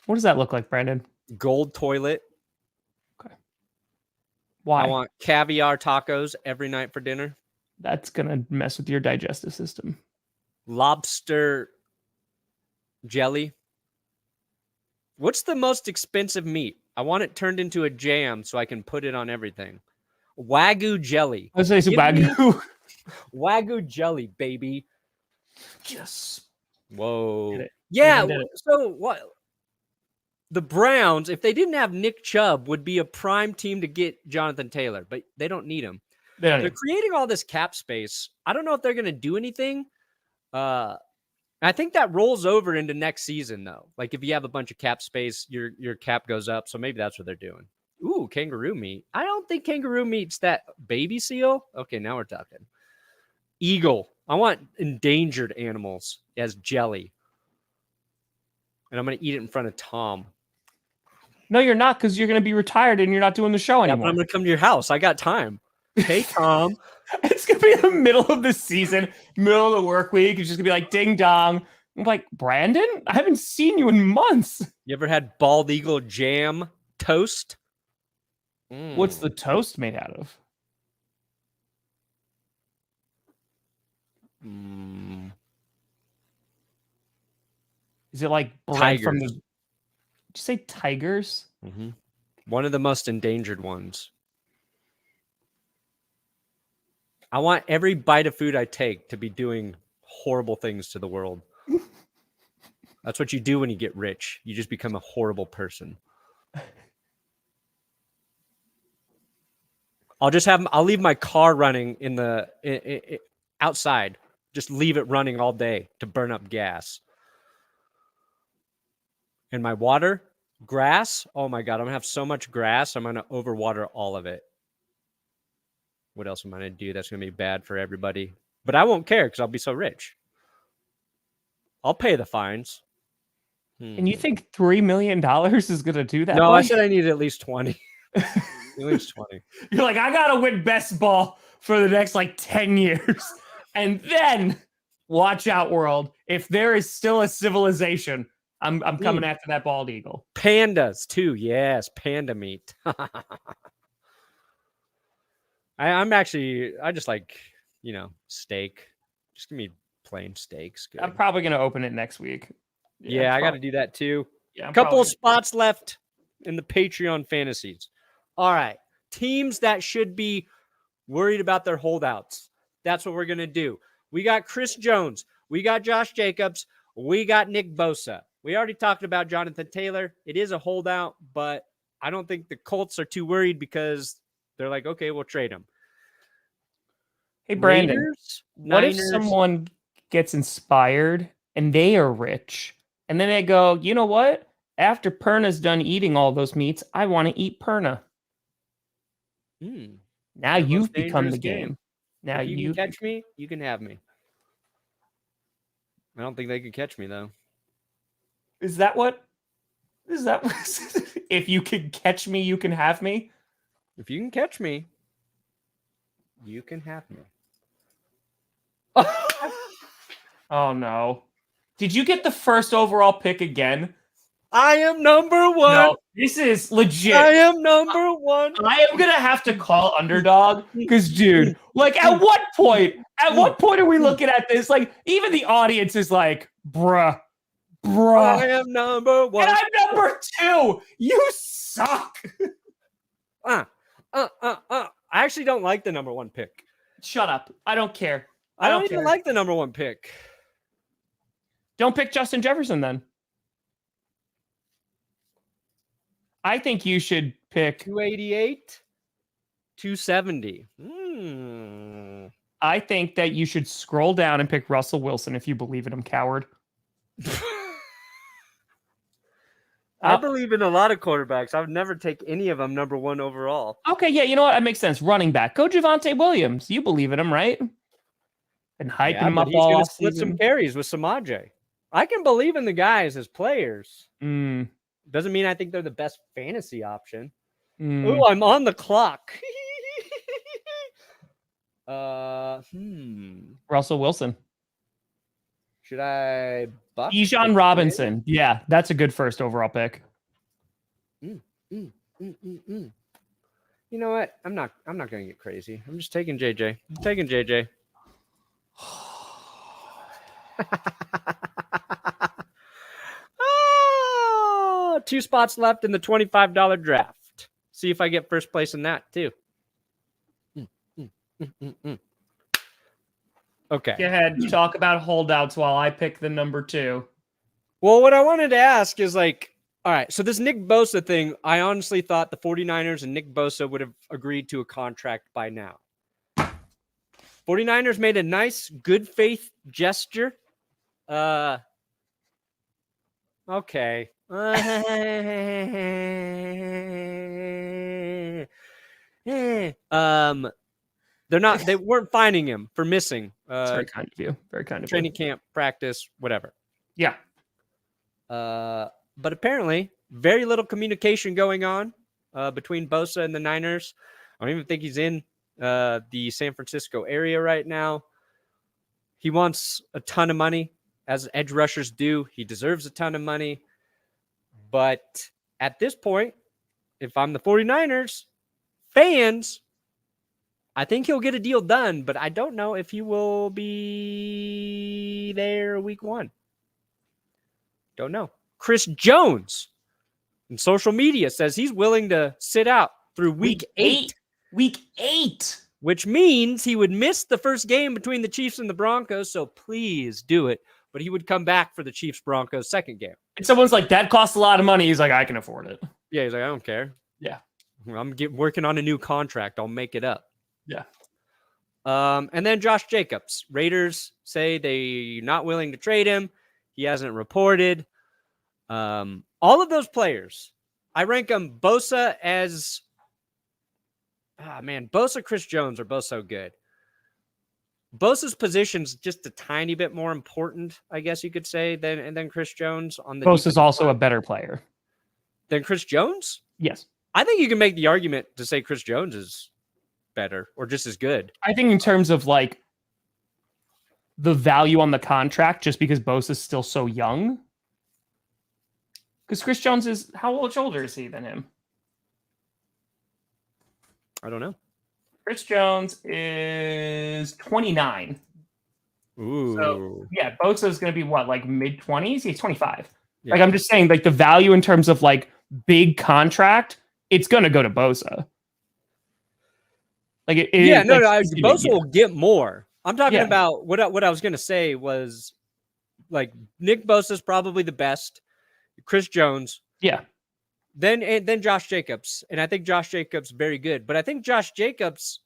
Speaker 1: What does that look like, Brandon?
Speaker 2: Gold toilet.
Speaker 1: Why?
Speaker 2: I want caviar tacos every night for dinner.
Speaker 1: That's going to mess with your digestive system.
Speaker 2: Lobster jelly. What's the most expensive meat? I want it turned into a jam so I can put it on everything. Wagyu jelly.
Speaker 1: Let's say some
Speaker 2: Give me-
Speaker 1: Wagyu.
Speaker 2: Wagyu jelly, baby.
Speaker 1: Yes.
Speaker 2: Whoa.
Speaker 1: Did it.
Speaker 2: Yeah.
Speaker 1: Did it.
Speaker 2: So what? The Browns, if they didn't have Nick Chubb, would be a prime team to get Jonathan Taylor, but they don't need him.
Speaker 1: They don't
Speaker 2: They're
Speaker 1: need-
Speaker 2: creating all this cap space. I don't know if they're going to do anything. I think that rolls over into next season, though. Like if you have a bunch of cap space, your cap goes up. So maybe that's what they're doing. Ooh, kangaroo meat. I don't think kangaroo meat's that baby seal. Okay, now we're talking. Eagle. I want endangered animals as jelly. And I'm going to eat it in front of Tom.
Speaker 1: No, you're not, because you're going to be retired and you're not doing the show
Speaker 2: Yeah,
Speaker 1: anymore.
Speaker 2: but I'm going to come to your house. I got time. Hey, Tom.
Speaker 1: It's going to be the middle of the season, middle of the work week. It's just going to be like ding dong. I'm like, Brandon, I haven't seen you in months.
Speaker 2: You ever had bald eagle jam toast?
Speaker 1: What's the toast made out of? Is it like bread from the... Did you say tigers?
Speaker 2: Mm-hmm. One of the most endangered ones. I want every bite of food I take to be doing horrible things to the world. That's what you do when you get rich. You just become a horrible person. I'll leave my car running in the outside. Just leave it running all day to burn up gas. And my water, grass. Oh my God, I'm gonna have so much grass. I'm gonna overwater all of it. What else am I gonna do that's gonna be bad for everybody? But I won't care because I'll be so rich. I'll pay the fines.
Speaker 1: And you think $3 million is going to do that?
Speaker 2: No,
Speaker 1: buddy?
Speaker 2: I said I need at least 20. At least 20.
Speaker 1: You're like, I got to win best ball for the next like 10 years. And then watch out, world. If there is still a civilization, I'm coming after that bald eagle.
Speaker 2: Pandas too. Yes, panda meat. I just like, steak. Just give me plain steaks. Good.
Speaker 1: I'm probably going to open it next week.
Speaker 2: Yeah, I got to do that too.
Speaker 1: Yeah,
Speaker 2: a couple of spots left in the Patreon fantasies. All right. Teams that should be worried about their holdouts. That's what we're going to do. We got Chris Jones. We got Josh Jacobs. We got Nick Bosa. We already talked about Jonathan Taylor. It is a holdout, but I don't think the Colts are too worried because they're like, okay, we'll trade him.
Speaker 1: Hey, Brandon,
Speaker 2: Raiders,
Speaker 1: what if
Speaker 2: Niners,
Speaker 1: someone gets inspired and they are rich and then they go, you know what? After Perna's done eating all those meats, I want to eat Perna. Now
Speaker 2: the
Speaker 1: you've
Speaker 2: most
Speaker 1: become the
Speaker 2: dangerous
Speaker 1: game. Now
Speaker 2: if you can catch me, you can have me. I don't think they can catch me though.
Speaker 1: Is that what? If you can catch me, you can have me?
Speaker 2: If you can catch me, you can have me.
Speaker 1: Oh no. Did you get the first overall pick again?
Speaker 2: I am number one.
Speaker 1: No, this is legit.
Speaker 2: I am number one.
Speaker 1: I am gonna have to call Underdog because, dude, like, at what point are we looking at this? Like, even the audience is like, bruh.
Speaker 2: I am number one.
Speaker 1: And I'm number 2. You suck.
Speaker 2: I actually don't like the number 1 pick.
Speaker 1: Shut up. I don't care.
Speaker 2: I don't even like the number 1 pick.
Speaker 1: Don't pick Justin Jefferson then. I think you should pick
Speaker 2: 288, 270.
Speaker 1: I think that you should scroll down and pick Russell Wilson if you believe in him, coward.
Speaker 2: I believe in a lot of quarterbacks. I would never take any of them number 1 overall.
Speaker 1: Okay, yeah, you know what? That makes sense. Running back. Go Javonte Williams. You believe in him, right? And hyping him up
Speaker 2: he's
Speaker 1: all
Speaker 2: gonna
Speaker 1: off
Speaker 2: split some carries with Samaje. I can believe in the guys as players. Doesn't mean I think they're the best fantasy option. Oh, I'm on the clock.
Speaker 1: Russell Wilson.
Speaker 2: Should I buff
Speaker 1: Bijan Robinson. Yeah, that's a good first overall pick.
Speaker 2: You know what? I'm not gonna get crazy. I'm just taking JJ. I'm taking JJ. 2 spots left in the $25 draft. See if I get first place in that too. Okay.
Speaker 1: Go ahead. Talk about holdouts while I pick the number 2.
Speaker 2: Well, what I wanted to ask is like, all right, so this Nick Bosa thing, I honestly thought the 49ers and Nick Bosa would have agreed to a contract by now. 49ers made a nice, good faith gesture Okay. They weren't finding him for missing
Speaker 1: It's very kind of you. Very kind of you.
Speaker 2: training camp, practice, whatever.
Speaker 1: Yeah.
Speaker 2: But apparently very little communication going on between Bosa and the Niners. I don't even think he's in the San Francisco area right now. He wants a ton of money, as edge rushers do. He deserves a ton of money. But at this point, if I'm the 49ers fans, I think he'll get a deal done, but I don't know if he will be there week 1. Don't know. Chris Jones in social media says he's willing to sit out through week 8.
Speaker 1: Week 8.
Speaker 2: Which means he would miss the first game between the Chiefs and the Broncos, so please do it. But he would come back for the Chiefs-Broncos second game.
Speaker 1: And someone's like, that costs a lot of money. He's like, I can afford it.
Speaker 2: Yeah, he's like, I don't care.
Speaker 1: Yeah.
Speaker 2: I'm working on a new contract. I'll make it up.
Speaker 1: Yeah.
Speaker 2: And then Josh Jacobs. Raiders say they're not willing to trade him. He hasn't reported. All of those players, I rank them Bosa as... Bosa, Chris Jones are both so good. Bosa's position's just a tiny bit more important, I guess you could say, than Chris Jones. On the
Speaker 1: Bosa's also a better player
Speaker 2: than Chris Jones.
Speaker 1: Yes,
Speaker 2: I think you can make the argument to say Chris Jones is better or just as good.
Speaker 1: I think in terms of like the value on the contract, just because Bosa's still so young. Because Chris Jones is how much older is he than him?
Speaker 2: I don't know.
Speaker 1: Chris Jones is 29.
Speaker 2: Ooh.
Speaker 1: So, yeah, Bosa is going to be what, like mid-20s? He's 25.
Speaker 2: Yeah.
Speaker 1: Like, I'm just saying, like, the value in terms of, like, big contract, it's going to go to Bosa. Like,
Speaker 2: Bosa will get more. I'm talking about what I was going to say was, like, Nick Bosa is probably the best. Chris Jones.
Speaker 1: Yeah.
Speaker 2: Then Josh Jacobs. And I think Josh Jacobs very good. But I think Josh Jacobs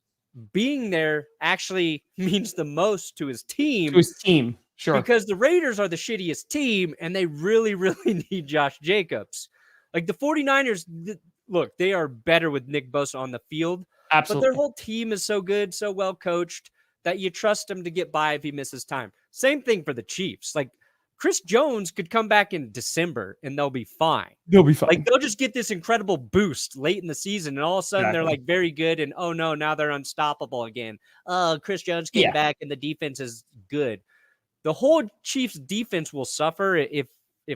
Speaker 2: being there actually means the most to his team.
Speaker 1: Sure.
Speaker 2: Because the Raiders are the shittiest team, and they really, really need Josh Jacobs. Like, the 49ers, look, they are better with Nick Bosa on the field.
Speaker 1: Absolutely.
Speaker 2: But their whole team is so good, so well coached, that you trust him to get by if he misses time. Same thing for the Chiefs. Like, Chris Jones could come back in December and they'll be fine.
Speaker 1: They'll be fine.
Speaker 2: Like, they'll just get this incredible boost late in the season, and all of a sudden they're like very good, and oh no, now they're unstoppable again. Oh, Chris Jones came back and the defense is good. The whole Chiefs defense will suffer if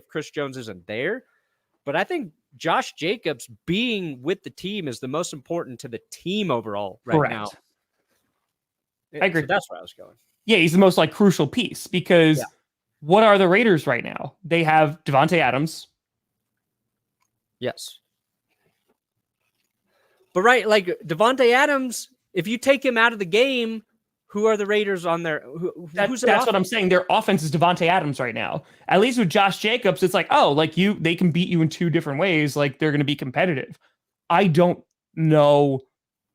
Speaker 2: Chris Jones isn't there. But I think Josh Jacobs being with the team is the most important to the team overall right now.
Speaker 1: I agree.
Speaker 2: So that's where I was going.
Speaker 1: Yeah, he's the most like crucial piece because what are the Raiders right now? They have Devontae Adams.
Speaker 2: Yes. But right, like Devontae Adams, if you take him out of the game, who are the Raiders on there?
Speaker 1: That's what I'm saying. Their offense is Devontae Adams right now. At least with Josh Jacobs, it's like, oh, like they can beat you in two different ways. Like they're going to be competitive. I don't know,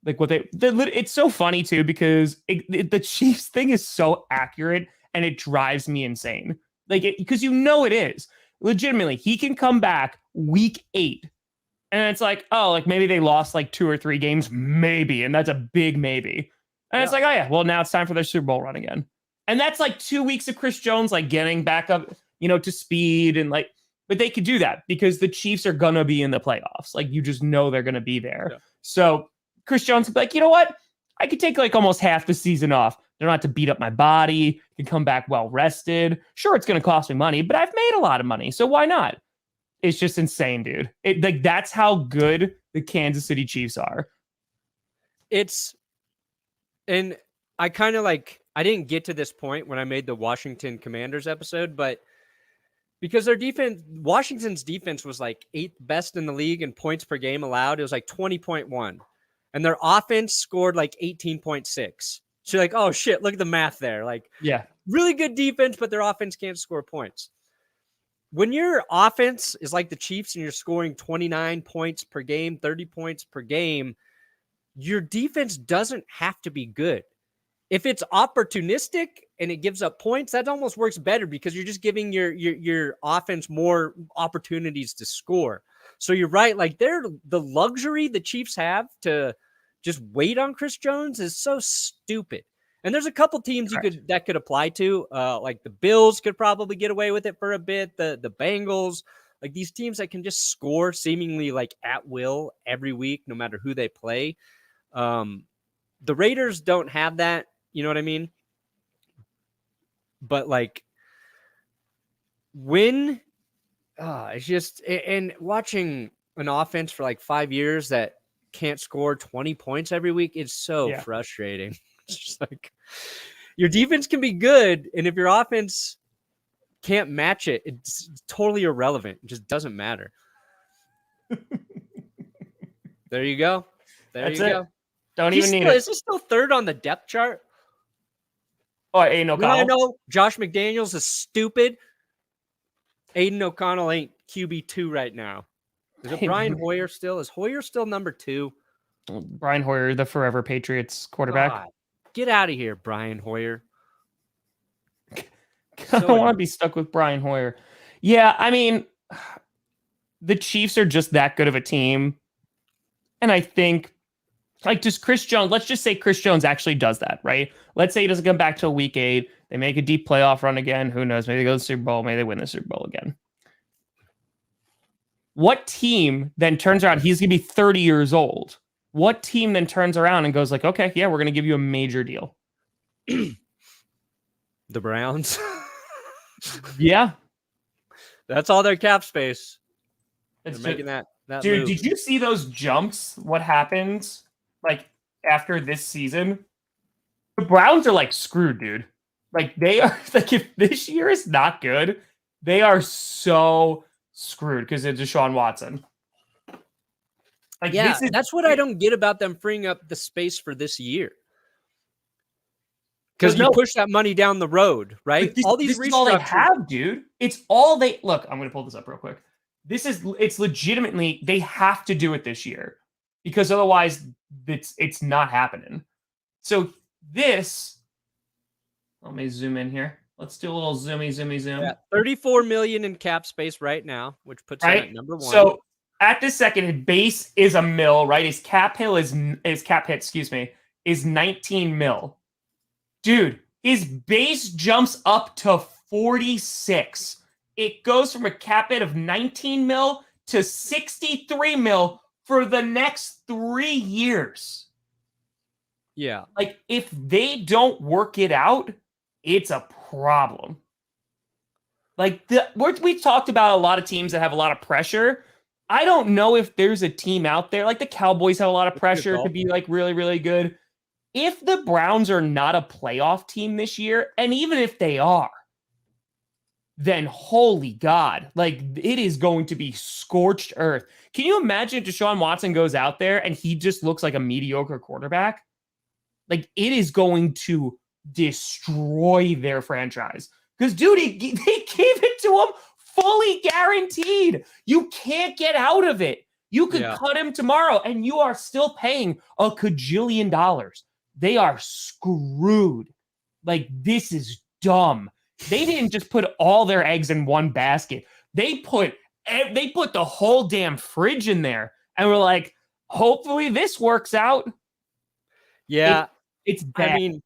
Speaker 1: like what it's so funny too because the Chiefs thing is so accurate and it drives me insane. Like because it is legitimately he can come back week 8. And it's like, oh, like maybe they lost like 2 or 3 games, maybe. And that's a big maybe. And it's like, oh, yeah, well, now it's time for their Super Bowl run again. And that's like 2 weeks of Chris Jones, like getting back up, to speed. And like, but they could do that because the Chiefs are going to be in the playoffs. Like, you just know they're going to be there. Yeah. So Chris Jones would be like, you know what? I could take like almost half the season off. I don't have to beat up my body. I can come back well rested. Sure, it's going to cost me money, but I've made a lot of money. So why not? It's just insane, dude. That's how good the Kansas City Chiefs are.
Speaker 2: And I kind of I didn't get to this point when I made the Washington Commanders episode, but because their defense, Washington's defense was like 8th best in the league in points per game allowed. It was like 20.1. And their offense scored like 18.6. So you're like, oh shit, look at the math there. Like, yeah, really good defense, but their offense can't score points. When your offense is like the Chiefs and you're scoring 29 points per game, 30 points per game, your defense doesn't have to be good. if it's opportunistic and it gives up points, that almost works better because you're just giving your offense more opportunities to score. So you're right. Like the luxury the Chiefs have to just wait on Chris Jones is so stupid. And there's a couple teams that could apply to, like the Bills could probably get away with it for a bit. The Bengals, like these teams that can just score seemingly like at will every week, no matter who they play. The Raiders don't have that. You know what I mean? But like when it's just, and watching an offense for like 5 years that can't score 20 points every week, it's so frustrating. It's just like your defense can be good, and if your offense can't match it, it's totally irrelevant. It just doesn't matter. There you go.
Speaker 1: That's it.
Speaker 2: Go.
Speaker 1: Don't even need it.
Speaker 2: Is he still third on the depth chart?
Speaker 1: Oh, Aiden O'Connell.
Speaker 2: I know Josh McDaniels is stupid. Aiden O'Connell ain't QB2 right now. Is it Brian Hoyer still? Is Hoyer still number 2?
Speaker 1: Brian Hoyer, the forever Patriots quarterback.
Speaker 2: God, get out of here, Brian Hoyer.
Speaker 1: I don't want to be stuck with Brian Hoyer. Yeah, I mean, the Chiefs are just that good of a team. And I think, like, does Chris Jones, let's just say Chris Jones actually does that, right? Let's say he doesn't come back till week 8. They make a deep playoff run again. Who knows? Maybe they go to the Super Bowl. Maybe they win the Super Bowl again. What team then turns around? He's going to be 30 years old. What team then turns around and goes like, okay, yeah, we're going to give you a major deal?
Speaker 2: The Browns.
Speaker 1: Yeah.
Speaker 2: That's all their cap space.
Speaker 1: It's
Speaker 2: They're making that
Speaker 1: dude,
Speaker 2: move.
Speaker 1: did you see those jumps? What happens like after this season? The Browns are like screwed, dude. Like they are like, if this year is not good, they are so screwed because of Deshaun Watson. Like,
Speaker 2: yeah, that's what I don't get about them freeing up the space for this year. Because you push that money down the road, right?
Speaker 1: All these this is all they have, dude. It's all they look. I'm going to pull this up real quick. It's legitimately, they have to do it this year because otherwise it's not happening. So this, let me zoom in here. Let's do a little zoom.
Speaker 2: Yeah, $34 million in cap space right now, which puts him at number 1.
Speaker 1: So at this second, his base is $1 million, right? His cap hit, is 19 mil. Dude, his base jumps up to 46. It goes from a cap hit of 19 mil to 63 mil for the next 3 years.
Speaker 2: Yeah.
Speaker 1: Like, if they don't work it out, it's a problem. Like, we talked about a lot of teams that have a lot of pressure. I don't know if there's a team out there, like the Cowboys have a lot of pressure to be like really, really good. If the Browns are not a playoff team this year, and even if they are, then holy God, like it is going to be scorched earth. Can you imagine if Deshaun Watson goes out there and he just looks like a mediocre quarterback? Like it is going to destroy their franchise. Because, dude, they gave it to him fully guaranteed. You can't get out of it. You could cut him tomorrow and you are still paying a cajillion dollars. They are screwed. Like, this is dumb. They didn't just put all their eggs in one basket. They put the whole damn fridge in there. And we're like, hopefully this works out.
Speaker 2: Yeah.
Speaker 1: It's bad.
Speaker 2: I mean,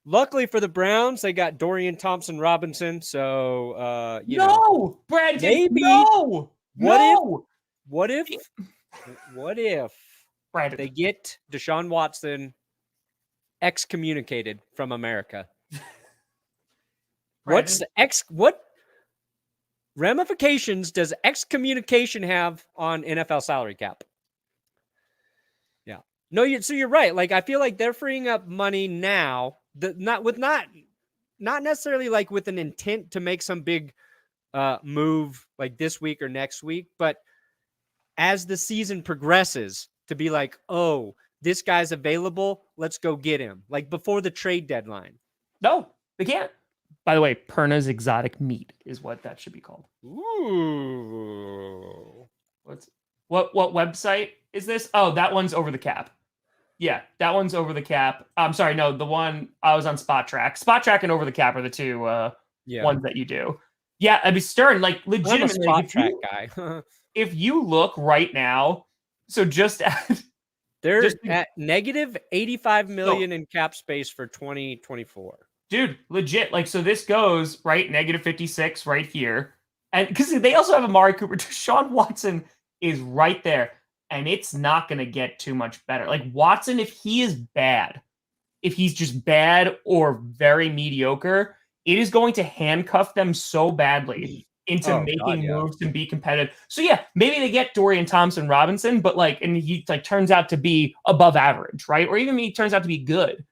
Speaker 2: luckily for the Browns, they got Dorian Thompson-Robinson. So,
Speaker 1: no, Brandon,
Speaker 2: maybe.
Speaker 1: No.
Speaker 2: What if
Speaker 1: Brandon,
Speaker 2: they get Deshaun Watson excommunicated from America? What ramifications does excommunication have on NFL salary cap? Yeah. No, so you're right. Like, I feel like they're freeing up money now, not necessarily like with an intent to make some big move like this week or next week, but as the season progresses to be like, oh, this guy's available, let's go get him. Like before the trade deadline.
Speaker 1: No, they can't. By the way, Perna's exotic meat is what that should be called.
Speaker 2: Ooh.
Speaker 1: What website is this? Oh, that one's Over the Cap. Yeah, that one's over the cap. I'm sorry, no, the one I was on Spot Track. Spot Track and over the cap are the two ones that you do. Yeah, I mean Stern, like
Speaker 2: I'm a
Speaker 1: legitimately,
Speaker 2: spot track guy.
Speaker 1: if you look right now, so just
Speaker 2: They're at negative 85 million in cap space for 2024.
Speaker 1: Dude, legit. Like, so this goes right negative 56 right here. And because they also have Amari Cooper. Deshaun Watson is right there. And it's not going to get too much better. Like, Watson, if he is bad, if he's just bad or very mediocre, it is going to handcuff them so badly into making moves and be competitive. So yeah, maybe they get Dorian Thompson-Robinson, but like, and he like turns out to be above average, right? Or even he turns out to be good.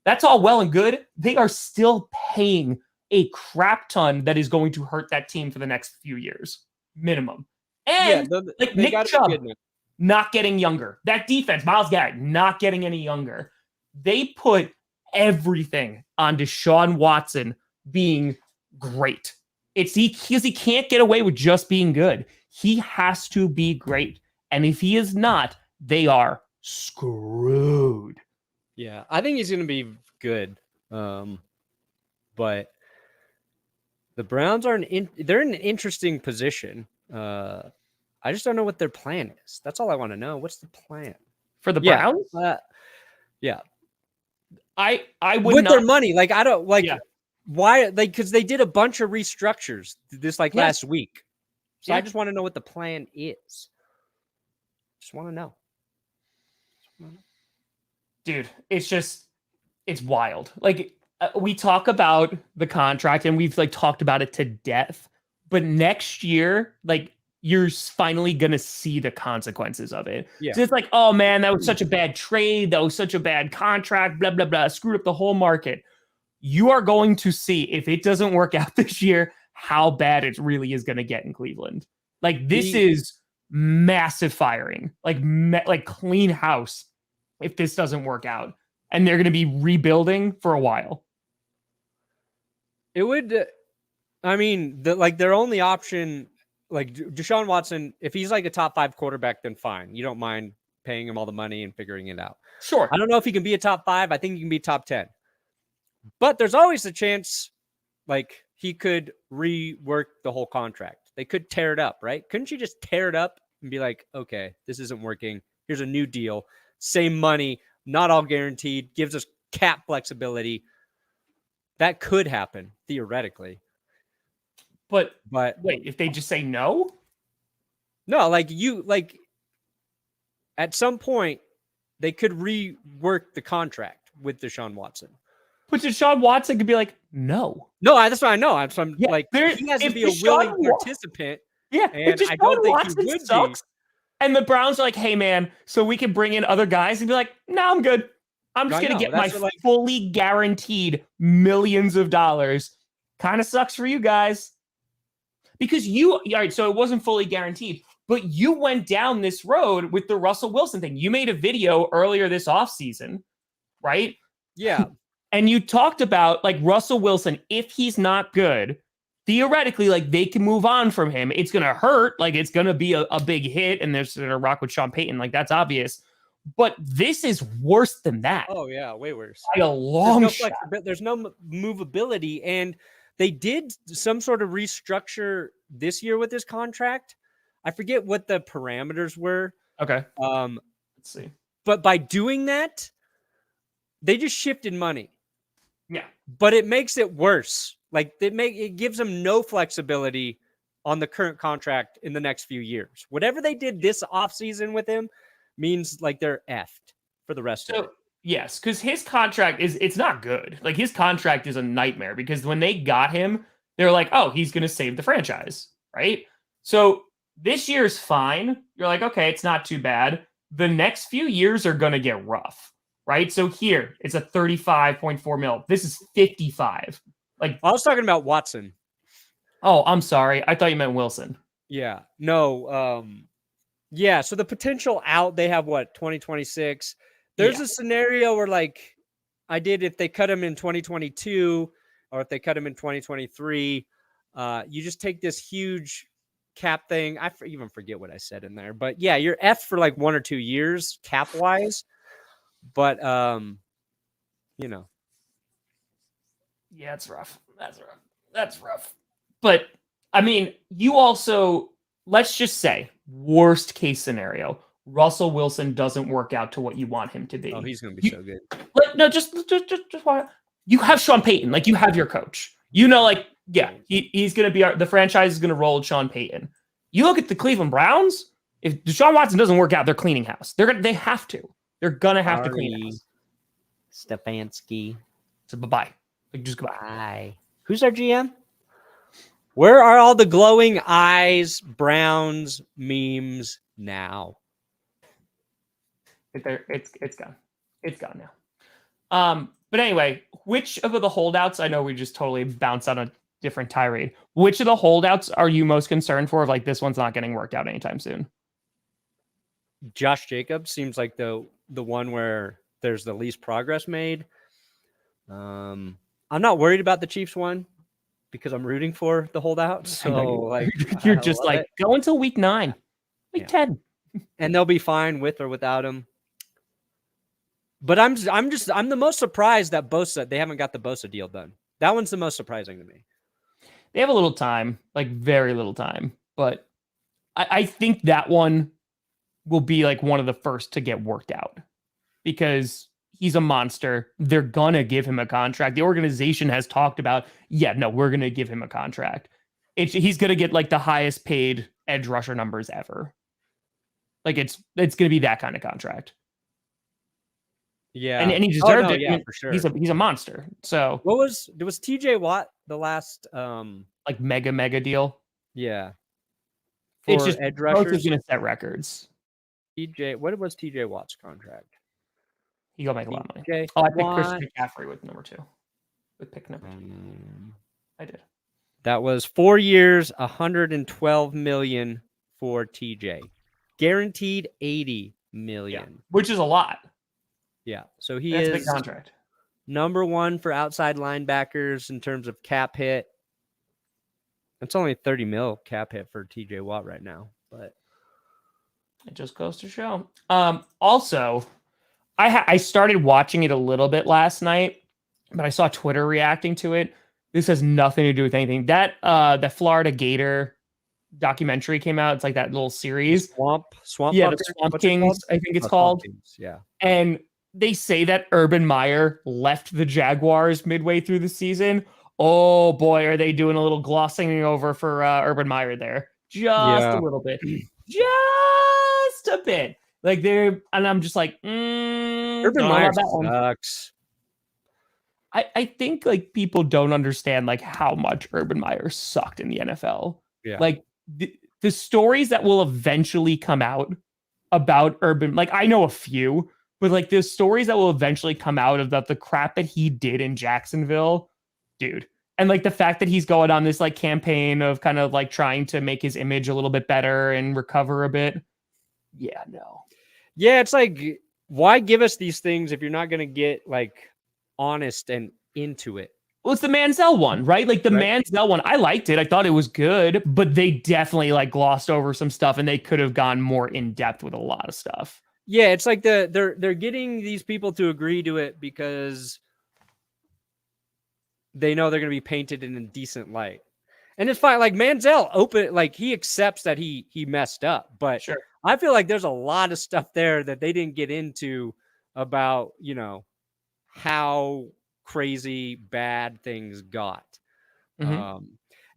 Speaker 1: That's all well and good. They are still paying a crap ton that is going to hurt that team for the next few years, minimum. And like Nick Chubb not getting younger. That defense, Myles Garrett not getting any younger. They put everything on Deshaun Watson being great. It's because he can't get away with just being good. He has to be great. And if he is not, they are screwed.
Speaker 2: Yeah, I think he's going to be good. But the Browns are they're in an interesting position. I just don't know what their plan is. That's all I want to know. What's the plan
Speaker 1: for the Browns?
Speaker 2: Yeah.
Speaker 1: I would
Speaker 2: with
Speaker 1: not,
Speaker 2: their money. Like, I don't like why, like, because they did a bunch of restructures this last week. So I just want to know what the plan is. Just want to know.
Speaker 1: Dude, it's wild. Like, we talk about the contract and we've like talked about it to death, but next year, like, you're finally going to see the consequences of it. Yeah. So it's like, oh man, that was such a bad trade. That was such a bad contract, blah, blah, blah, screwed up the whole market. You are going to see, if it doesn't work out this year, how bad it really is going to get in Cleveland. Like, this is massive firing, like clean house if this doesn't work out. And they're going to be rebuilding for a while.
Speaker 2: It would, I mean, their only option, like Deshaun Watson, if he's like a top 5 quarterback, then fine. You don't mind paying him all the money and figuring it out.
Speaker 1: Sure.
Speaker 2: I don't know if he can be a top 5. I think he can be top 10. But there's always a chance, like, he could rework the whole contract. They could tear it up, right? Couldn't you just tear it up and be like, okay, this isn't working. Here's a new deal. Same money, not all guaranteed, gives us cap flexibility. That could happen, theoretically.
Speaker 1: But wait, if they just say no?
Speaker 2: No, like at some point, they could rework the contract with Deshaun Watson.
Speaker 1: But Deshaun Watson could be like, no.
Speaker 2: No, that's what I know. I'm like, he has to be a willing participant.
Speaker 1: Yeah,
Speaker 2: and I don't think he would be.
Speaker 1: And the Browns are like, hey, man, so we can bring in other guys and be like, no, I'm good. I'm just going to get my fully guaranteed millions of dollars. Kind of sucks for you guys. Because all right, so it wasn't fully guaranteed, but you went down this road with the Russell Wilson thing. You made a video earlier this offseason, right?
Speaker 2: Yeah.
Speaker 1: And you talked about, like, Russell Wilson, if he's not good, theoretically, like, they can move on from him. It's going to hurt. Like, it's going to be a big hit, and they're going to rock with Sean Payton. Like, that's obvious. But this is worse than that.
Speaker 2: Oh, yeah, way worse.
Speaker 1: By a long shot.
Speaker 2: There's no movability, and they did some sort of restructure this year with this contract. I forget what the parameters were.
Speaker 1: Okay.
Speaker 2: Let's
Speaker 1: see.
Speaker 2: But by doing that, they just shifted money.
Speaker 1: Yeah.
Speaker 2: But it makes it worse. Like, it gives them no flexibility on the current contract in the next few years. Whatever they did this offseason with him means, like, they're effed for the rest of it.
Speaker 1: Yes, because his contract it's not good. Like, his contract is a nightmare because when they got him, they're like, oh, he's going to save the franchise, right? So this year's fine. You're like, okay, it's not too bad. The next few years are going to get rough, right? So here, it's a 35.4 mil. This is 55. Like,
Speaker 2: I was talking about Watson.
Speaker 1: Oh, I'm sorry. I thought you meant Wilson.
Speaker 2: Yeah. No. Yeah. So the potential out, they have 2026. There's a scenario where, like, if they cut him in 2022 or if they cut him in 2023, you just take this huge cap thing. I even forget what I said in there, but yeah, you're F for like 1 or 2 years cap wise. But
Speaker 1: Yeah, it's rough. That's rough. But I mean, you also, let's just say, worst case scenario, Russell Wilson doesn't work out to what you want him to be.
Speaker 2: oh, he's gonna be so good.
Speaker 1: No, just you have Sean Payton, like you have your coach. You know, like he's gonna be the franchise is gonna roll with Sean Payton. You look at the Cleveland Browns. If Deshaun Watson doesn't work out, they're cleaning house. They have to. They're gonna have to clean house.
Speaker 2: Stefanski.
Speaker 1: So bye-bye. Like, just goodbye.
Speaker 2: Bye. Who's our GM? Where are all the glowing eyes, Browns memes now?
Speaker 1: It's gone. It's gone now. But anyway, which of the holdouts? I know we just totally bounced on a different tirade. Which of the holdouts are you most concerned for? Of like this one's not getting worked out anytime soon.
Speaker 2: Josh Jacobs seems like the one where there's the least progress made. I'm not worried about the Chiefs one because I'm rooting for the holdouts. So like
Speaker 1: you're just like
Speaker 2: it.
Speaker 1: Go until week 9, week 10,
Speaker 2: and they'll be fine with or without him. But I'm the most surprised that Bosa, they haven't got the Bosa deal done. That one's the most surprising to me.
Speaker 1: They have a little time, like very little time, but I think that one will be like one of the first to get worked out because he's a monster. They're gonna give him a contract. The organization has talked about, we're gonna give him a contract. He's gonna get like the highest paid edge rusher numbers ever. Like it's gonna be that kind of contract.
Speaker 2: Yeah,
Speaker 1: and he deserved it.
Speaker 2: Yeah, for sure.
Speaker 1: He's a monster. So
Speaker 2: was TJ Watt the last
Speaker 1: like mega deal?
Speaker 2: Yeah,
Speaker 1: it's just
Speaker 2: edge rushers
Speaker 1: is gonna set records.
Speaker 2: What was TJ Watt's contract?
Speaker 1: He gonna make a lot of money.
Speaker 2: TJ
Speaker 1: I picked Christian McCaffrey with number 2. With pick number 2. I did.
Speaker 2: That was 4 years, $112 million for TJ. Guaranteed $80 million.
Speaker 1: Which is a lot.
Speaker 2: Yeah. So he
Speaker 1: That's
Speaker 2: is
Speaker 1: a big contract.
Speaker 2: Number 1 for outside linebackers in terms of cap hit. It's only 30 mil cap hit for TJ Watt right now, but
Speaker 1: it just goes to show. Also, I started watching it a little bit last night, but I saw Twitter reacting to it. This has nothing to do with anything. That the Florida Gator documentary came out. It's like that little series.
Speaker 2: Swamp.
Speaker 1: Yeah, the Swamp Kings, I think it's called.
Speaker 2: Kings, yeah.
Speaker 1: And they say that Urban Meyer left the Jaguars midway through the season. Oh boy, are they doing a little glossing over for Urban Meyer there? A little bit. Just a bit. Like and I'm just like,
Speaker 2: Urban Meyer sucks.
Speaker 1: I think like people don't understand like how much Urban Meyer sucked in the NFL.
Speaker 2: Yeah.
Speaker 1: Like the stories that will eventually come out about Urban, like I know a few, but like the stories that will eventually come out about the crap that he did in Jacksonville, dude. And like the fact that he's going on this like campaign of kind of like trying to make his image a little bit better and recover a bit. Yeah, no.
Speaker 2: Yeah, it's like, why give us these things if you're not going to get like honest and into it?
Speaker 1: Well, it's the Manziel one, right? Like the Manziel one, I liked it. I thought it was good, but they definitely like glossed over some stuff and they could have gone more in depth with a lot of stuff.
Speaker 2: Yeah, it's like they're getting these people to agree to it because they know they're going to be painted in a decent light. And it's fine. Like Manziel he accepts that he messed up, but
Speaker 1: sure.
Speaker 2: I feel like there's a lot of stuff there that they didn't get into about, how crazy bad things got.
Speaker 1: Mm-hmm.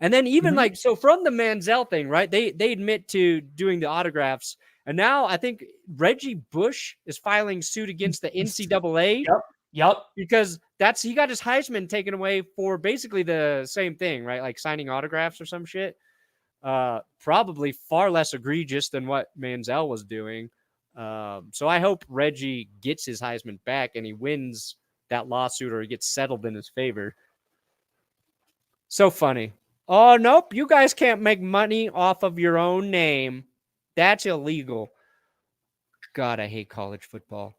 Speaker 2: And then even so from the Manziel thing, right? They admit to doing the autographs. And now I think Reggie Bush is filing suit against the NCAA.
Speaker 1: Yep.
Speaker 2: Because he got his Heisman taken away for basically the same thing, right? Like signing autographs or some shit. Probably far less egregious than what Manziel was doing. So I hope Reggie gets his Heisman back and he wins that lawsuit or he gets settled in his favor. So funny. Oh, nope. You guys can't make money off of your own name. That's illegal. God, I hate college football.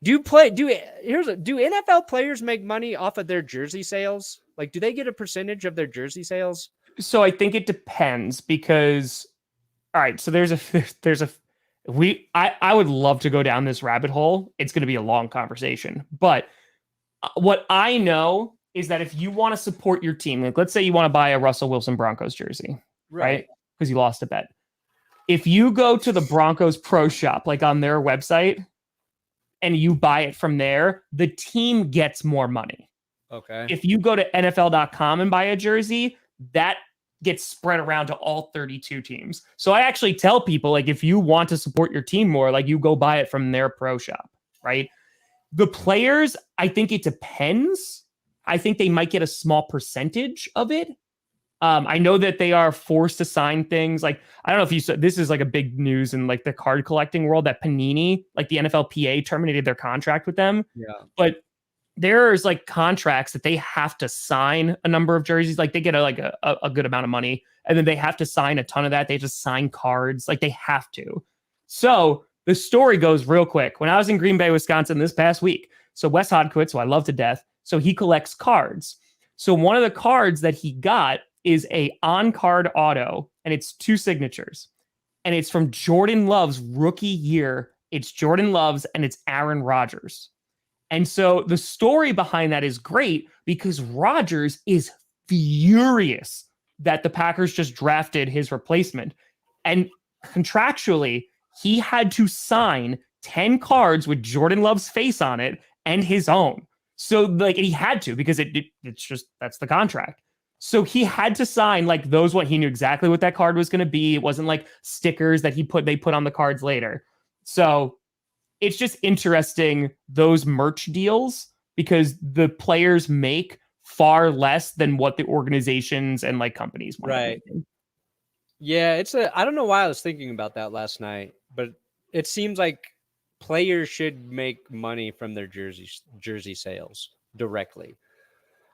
Speaker 2: Do NFL players make money off of their jersey sales? Like, do they get a percentage of their jersey sales?
Speaker 1: So I think it depends because, all right, so there's I would love to go down this rabbit hole. It's going to be a long conversation, but what I know is that if you want to support your team, like let's say you want to buy a Russell Wilson Broncos jersey, right? Because you lost a bet. If you go to the Broncos Pro Shop, like on their website, and you buy it from there, the team gets more money.
Speaker 2: Okay.
Speaker 1: If you go to NFL.com and buy a jersey, that gets spread around to all 32 teams. So I actually tell people, like, if you want to support your team more, like, you go buy it from their pro shop, right? The players, I think it depends. I think they might get a small percentage of it. I know that they are forced to sign things. Like, I don't know if you saw, this is like a big news in like the card collecting world, that Panini, like the NFLPA, terminated their contract with them.
Speaker 2: Yeah.
Speaker 1: But there's like contracts that they have to sign a number of jerseys. Like they get a good amount of money, and then they have to sign a ton of that. They just sign cards. Like they have to. So the story goes real quick. When I was in Green Bay, Wisconsin this past week, so Wes Hodkowitz, who I love to death, so he collects cards. So one of the cards that he got is a on-card auto, and it's 2 signatures. And it's from Jordan Love's rookie year. It's Jordan Love's, and it's Aaron Rodgers. And so the story behind that is great because Rodgers is furious that the Packers just drafted his replacement. And contractually, he had to sign 10 cards with Jordan Love's face on it and his own. So like he had to, because it's just, that's the contract. So he had to sign like those he knew exactly what that card was going to be. It wasn't like stickers that they put on the cards later. So it's just interesting, those merch deals, because the players make far less than what the organizations and like companies want.
Speaker 2: Right. Yeah, I don't know why I was thinking about that last night, but it seems like players should make money from their jersey sales directly.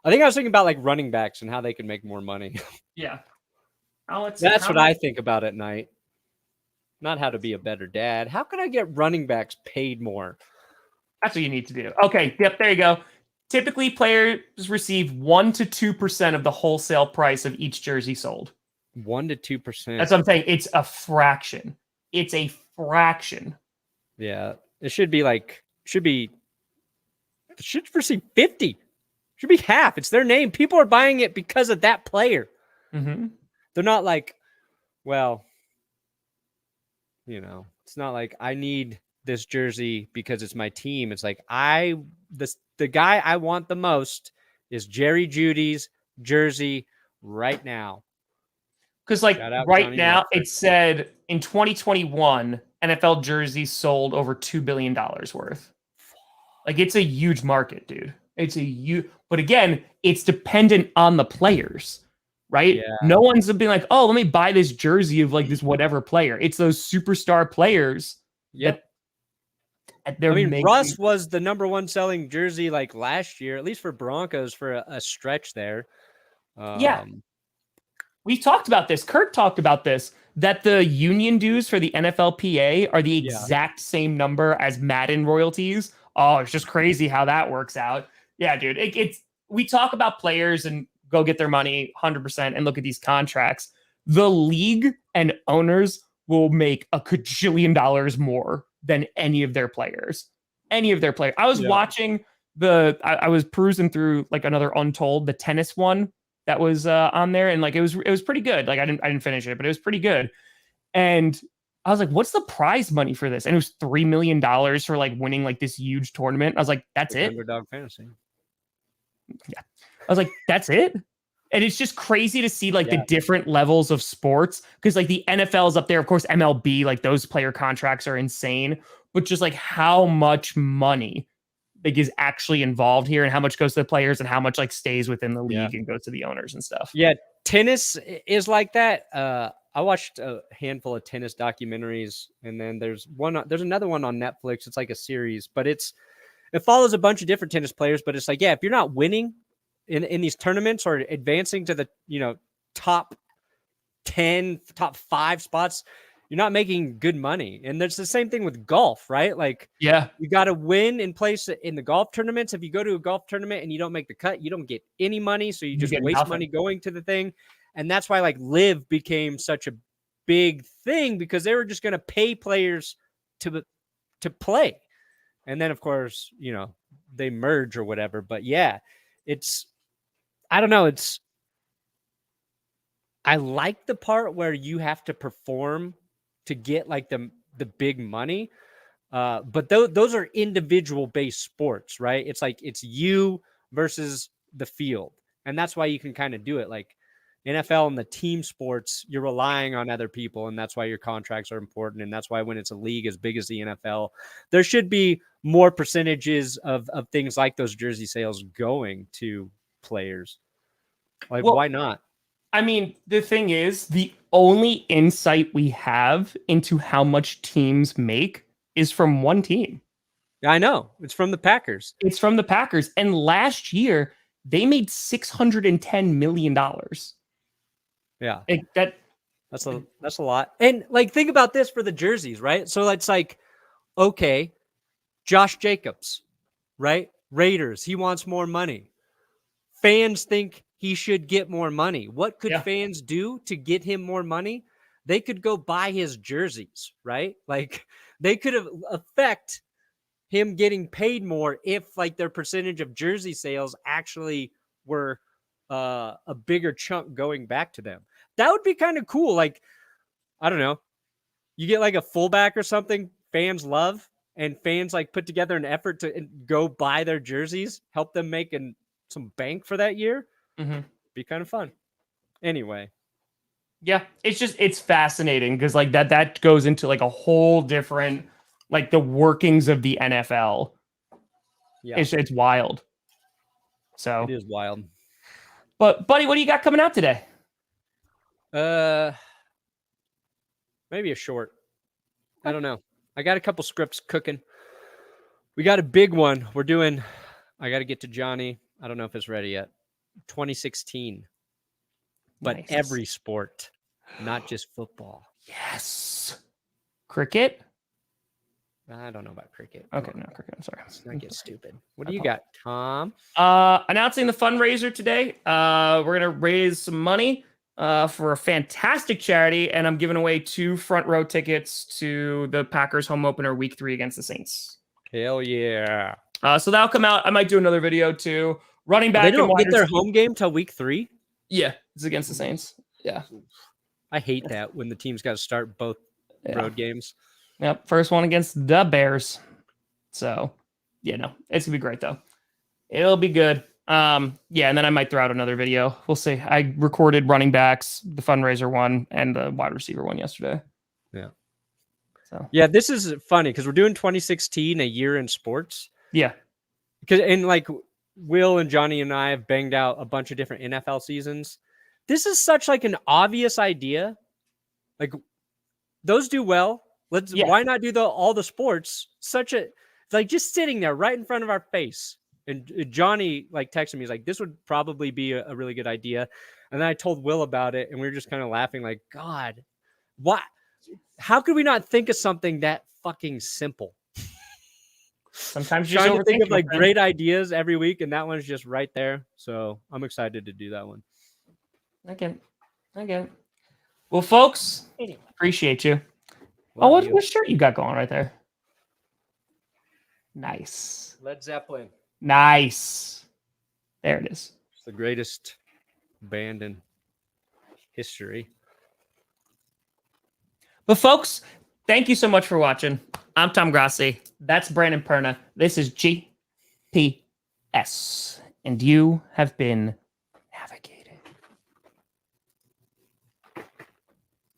Speaker 2: I think I was thinking about like running backs and how they can make more money.
Speaker 1: Yeah.
Speaker 2: That's what I think about at night. Not how to be a better dad. How can I get running backs paid more?
Speaker 1: That's what you need to do. Okay. Yep. There you go. Typically, players receive 1 to 2% of the wholesale price of each jersey sold.
Speaker 2: 1 to 2%.
Speaker 1: That's what I'm saying. It's a fraction. It's a fraction.
Speaker 2: Yeah. It should receive 50. Should be half. It's their name. People are buying it because of that player.
Speaker 1: Mm-hmm.
Speaker 2: They're not like, well, it's not like I need this jersey because it's my team. It's like the guy I want the most is Jerry Jeudy's jersey right now.
Speaker 1: Because like right now, it said in 2021, NFL jerseys sold over $2 billion worth. Like it's a huge market, dude. But again, it's dependent on the players, right?
Speaker 2: Yeah.
Speaker 1: No one's been like, oh, let me buy this jersey of like this whatever player. It's those superstar players.
Speaker 2: Yep. Russ was the number 1 selling jersey like last year, at least for Broncos for a stretch there.
Speaker 1: Yeah. We talked about this. Kurt talked about this, that the union dues for the NFLPA are the exact same number as Madden royalties. Oh, it's just crazy how that works out. Yeah, dude. We talk about players and go get their money 100% and look at these contracts. The league and owners will make a cajillion dollars more than any of their players. I was watching I was perusing through like another Untold, the tennis one that was on there, and like it was pretty good. Like I didn't finish it, but it was pretty good. And I was like, what's the prize money for this? And it was $3 million for like winning like this huge tournament. I was like, that's it?
Speaker 2: Underdog fantasy.
Speaker 1: Yeah. I was like, that's it? And it's just crazy to see like the different levels of sports, because like the NFL is up there, of course, MLB, like those player contracts are insane, but just like how much money like is actually involved here, and how much goes to the players and how much like stays within the league and goes to the owners and stuff.
Speaker 2: Yeah. Tennis is like that. I watched a handful of tennis documentaries, and then there's another one on Netflix. It's like a series, but it follows a bunch of different tennis players, but it's like, if you're not winning in these tournaments or advancing to the, top 10, top 5 spots, you're not making good money. And there's the same thing with golf, right? Like, you got to win and place in the golf tournaments. If you go to a golf tournament and you don't make the cut, you don't get any money. So you just waste money going to the thing. And that's why like Live became such a big thing because they were just going to pay players to play. And then, of course, they merge or whatever. But yeah, I don't know. I like the part where you have to perform to get like the big money. But those are individual based sports, right? It's like it's you versus the field. And that's why you can kind of do it. Like NFL and the team sports, you're relying on other people. And that's why your contracts are important. And that's why when it's a league as big as the NFL, there should be more percentages of things like those jersey sales going to players. Like,
Speaker 1: Well,
Speaker 2: why not?
Speaker 1: I mean, the thing is, the only insight we have into how much teams make is from one team.
Speaker 2: I know. It's from the Packers.
Speaker 1: It's from the Packers. And last year, they made $610 million.
Speaker 2: Yeah.
Speaker 1: That's
Speaker 2: a lot. And like, think about this for the jerseys, right? So it's like, okay, Josh Jacobs, right? Raiders, he wants more money. Fans think he should get more money. What could fans do to get him more money? They could go buy his jerseys, right? Like they could affect him getting paid more if like their percentage of jersey sales actually were a bigger chunk going back to them. That would be kind of cool. Like, I don't know, you get like a fullback or something fans love, and fans like put together an effort to go buy their jerseys, help them make some bank for that year.
Speaker 1: Mm-hmm.
Speaker 2: Be kind of fun. Anyway.
Speaker 1: Yeah, it's fascinating because like that goes into like a whole different, like the workings of the NFL.
Speaker 2: Yeah.
Speaker 1: It's wild. So
Speaker 2: it is wild.
Speaker 1: But buddy, what do you got coming out today?
Speaker 2: Maybe a short. I don't know. I got a couple scripts cooking. We got a big one. I got to get to Johnny. I don't know if it's ready yet. 2016. But
Speaker 1: Nice.
Speaker 2: every sport, not just football.
Speaker 1: Yes. Cricket?
Speaker 2: I don't know about cricket.
Speaker 1: Okay, no cricket. I'm sorry.
Speaker 2: Let's not get stupid. What do you got, Tom?
Speaker 1: Announcing the fundraiser today. We're gonna raise some money for a fantastic charity, and I'm giving away 2 front row tickets to the Packers home opener week 3 against the Saints.
Speaker 2: Hell yeah.
Speaker 1: So that'll come out. I might do another video too. Running back.
Speaker 2: They don't get their home game till week 3?
Speaker 1: Yeah, it's against the Saints. Yeah.
Speaker 2: I hate that when the team's got to start both road games.
Speaker 1: Yep. First one against the Bears. So, it's going to be great, though. It'll be good. And then I might throw out another video. We'll see. I recorded running backs, the fundraiser one, and the wide receiver one yesterday.
Speaker 2: Yeah.
Speaker 1: So.
Speaker 2: Yeah, this is funny because we're doing 2016, a year in sports.
Speaker 1: Yeah.
Speaker 2: And like Will and Johnny and I have banged out a bunch of different NFL seasons. This is such like an obvious idea. Like those do well. Why not do all the sports? It's like just sitting there right in front of our face. And Johnny like texted me, he's like, this would probably be a really good idea. And then I told Will about it, and we were just kind of laughing, like, God, what? How could we not think of something that fucking simple?
Speaker 1: Sometimes you
Speaker 2: trying to think of like great ideas every week, and that one's just right there. So I'm excited to do that one.
Speaker 1: Again. Well, folks, appreciate you. What shirt you got going right there? Nice.
Speaker 2: Led Zeppelin.
Speaker 1: Nice. There it is.
Speaker 2: It's the greatest band in history.
Speaker 1: But folks, thank you so much for watching. I'm Tom Grossi. That's Brandon Perna. This is GPS. And you have been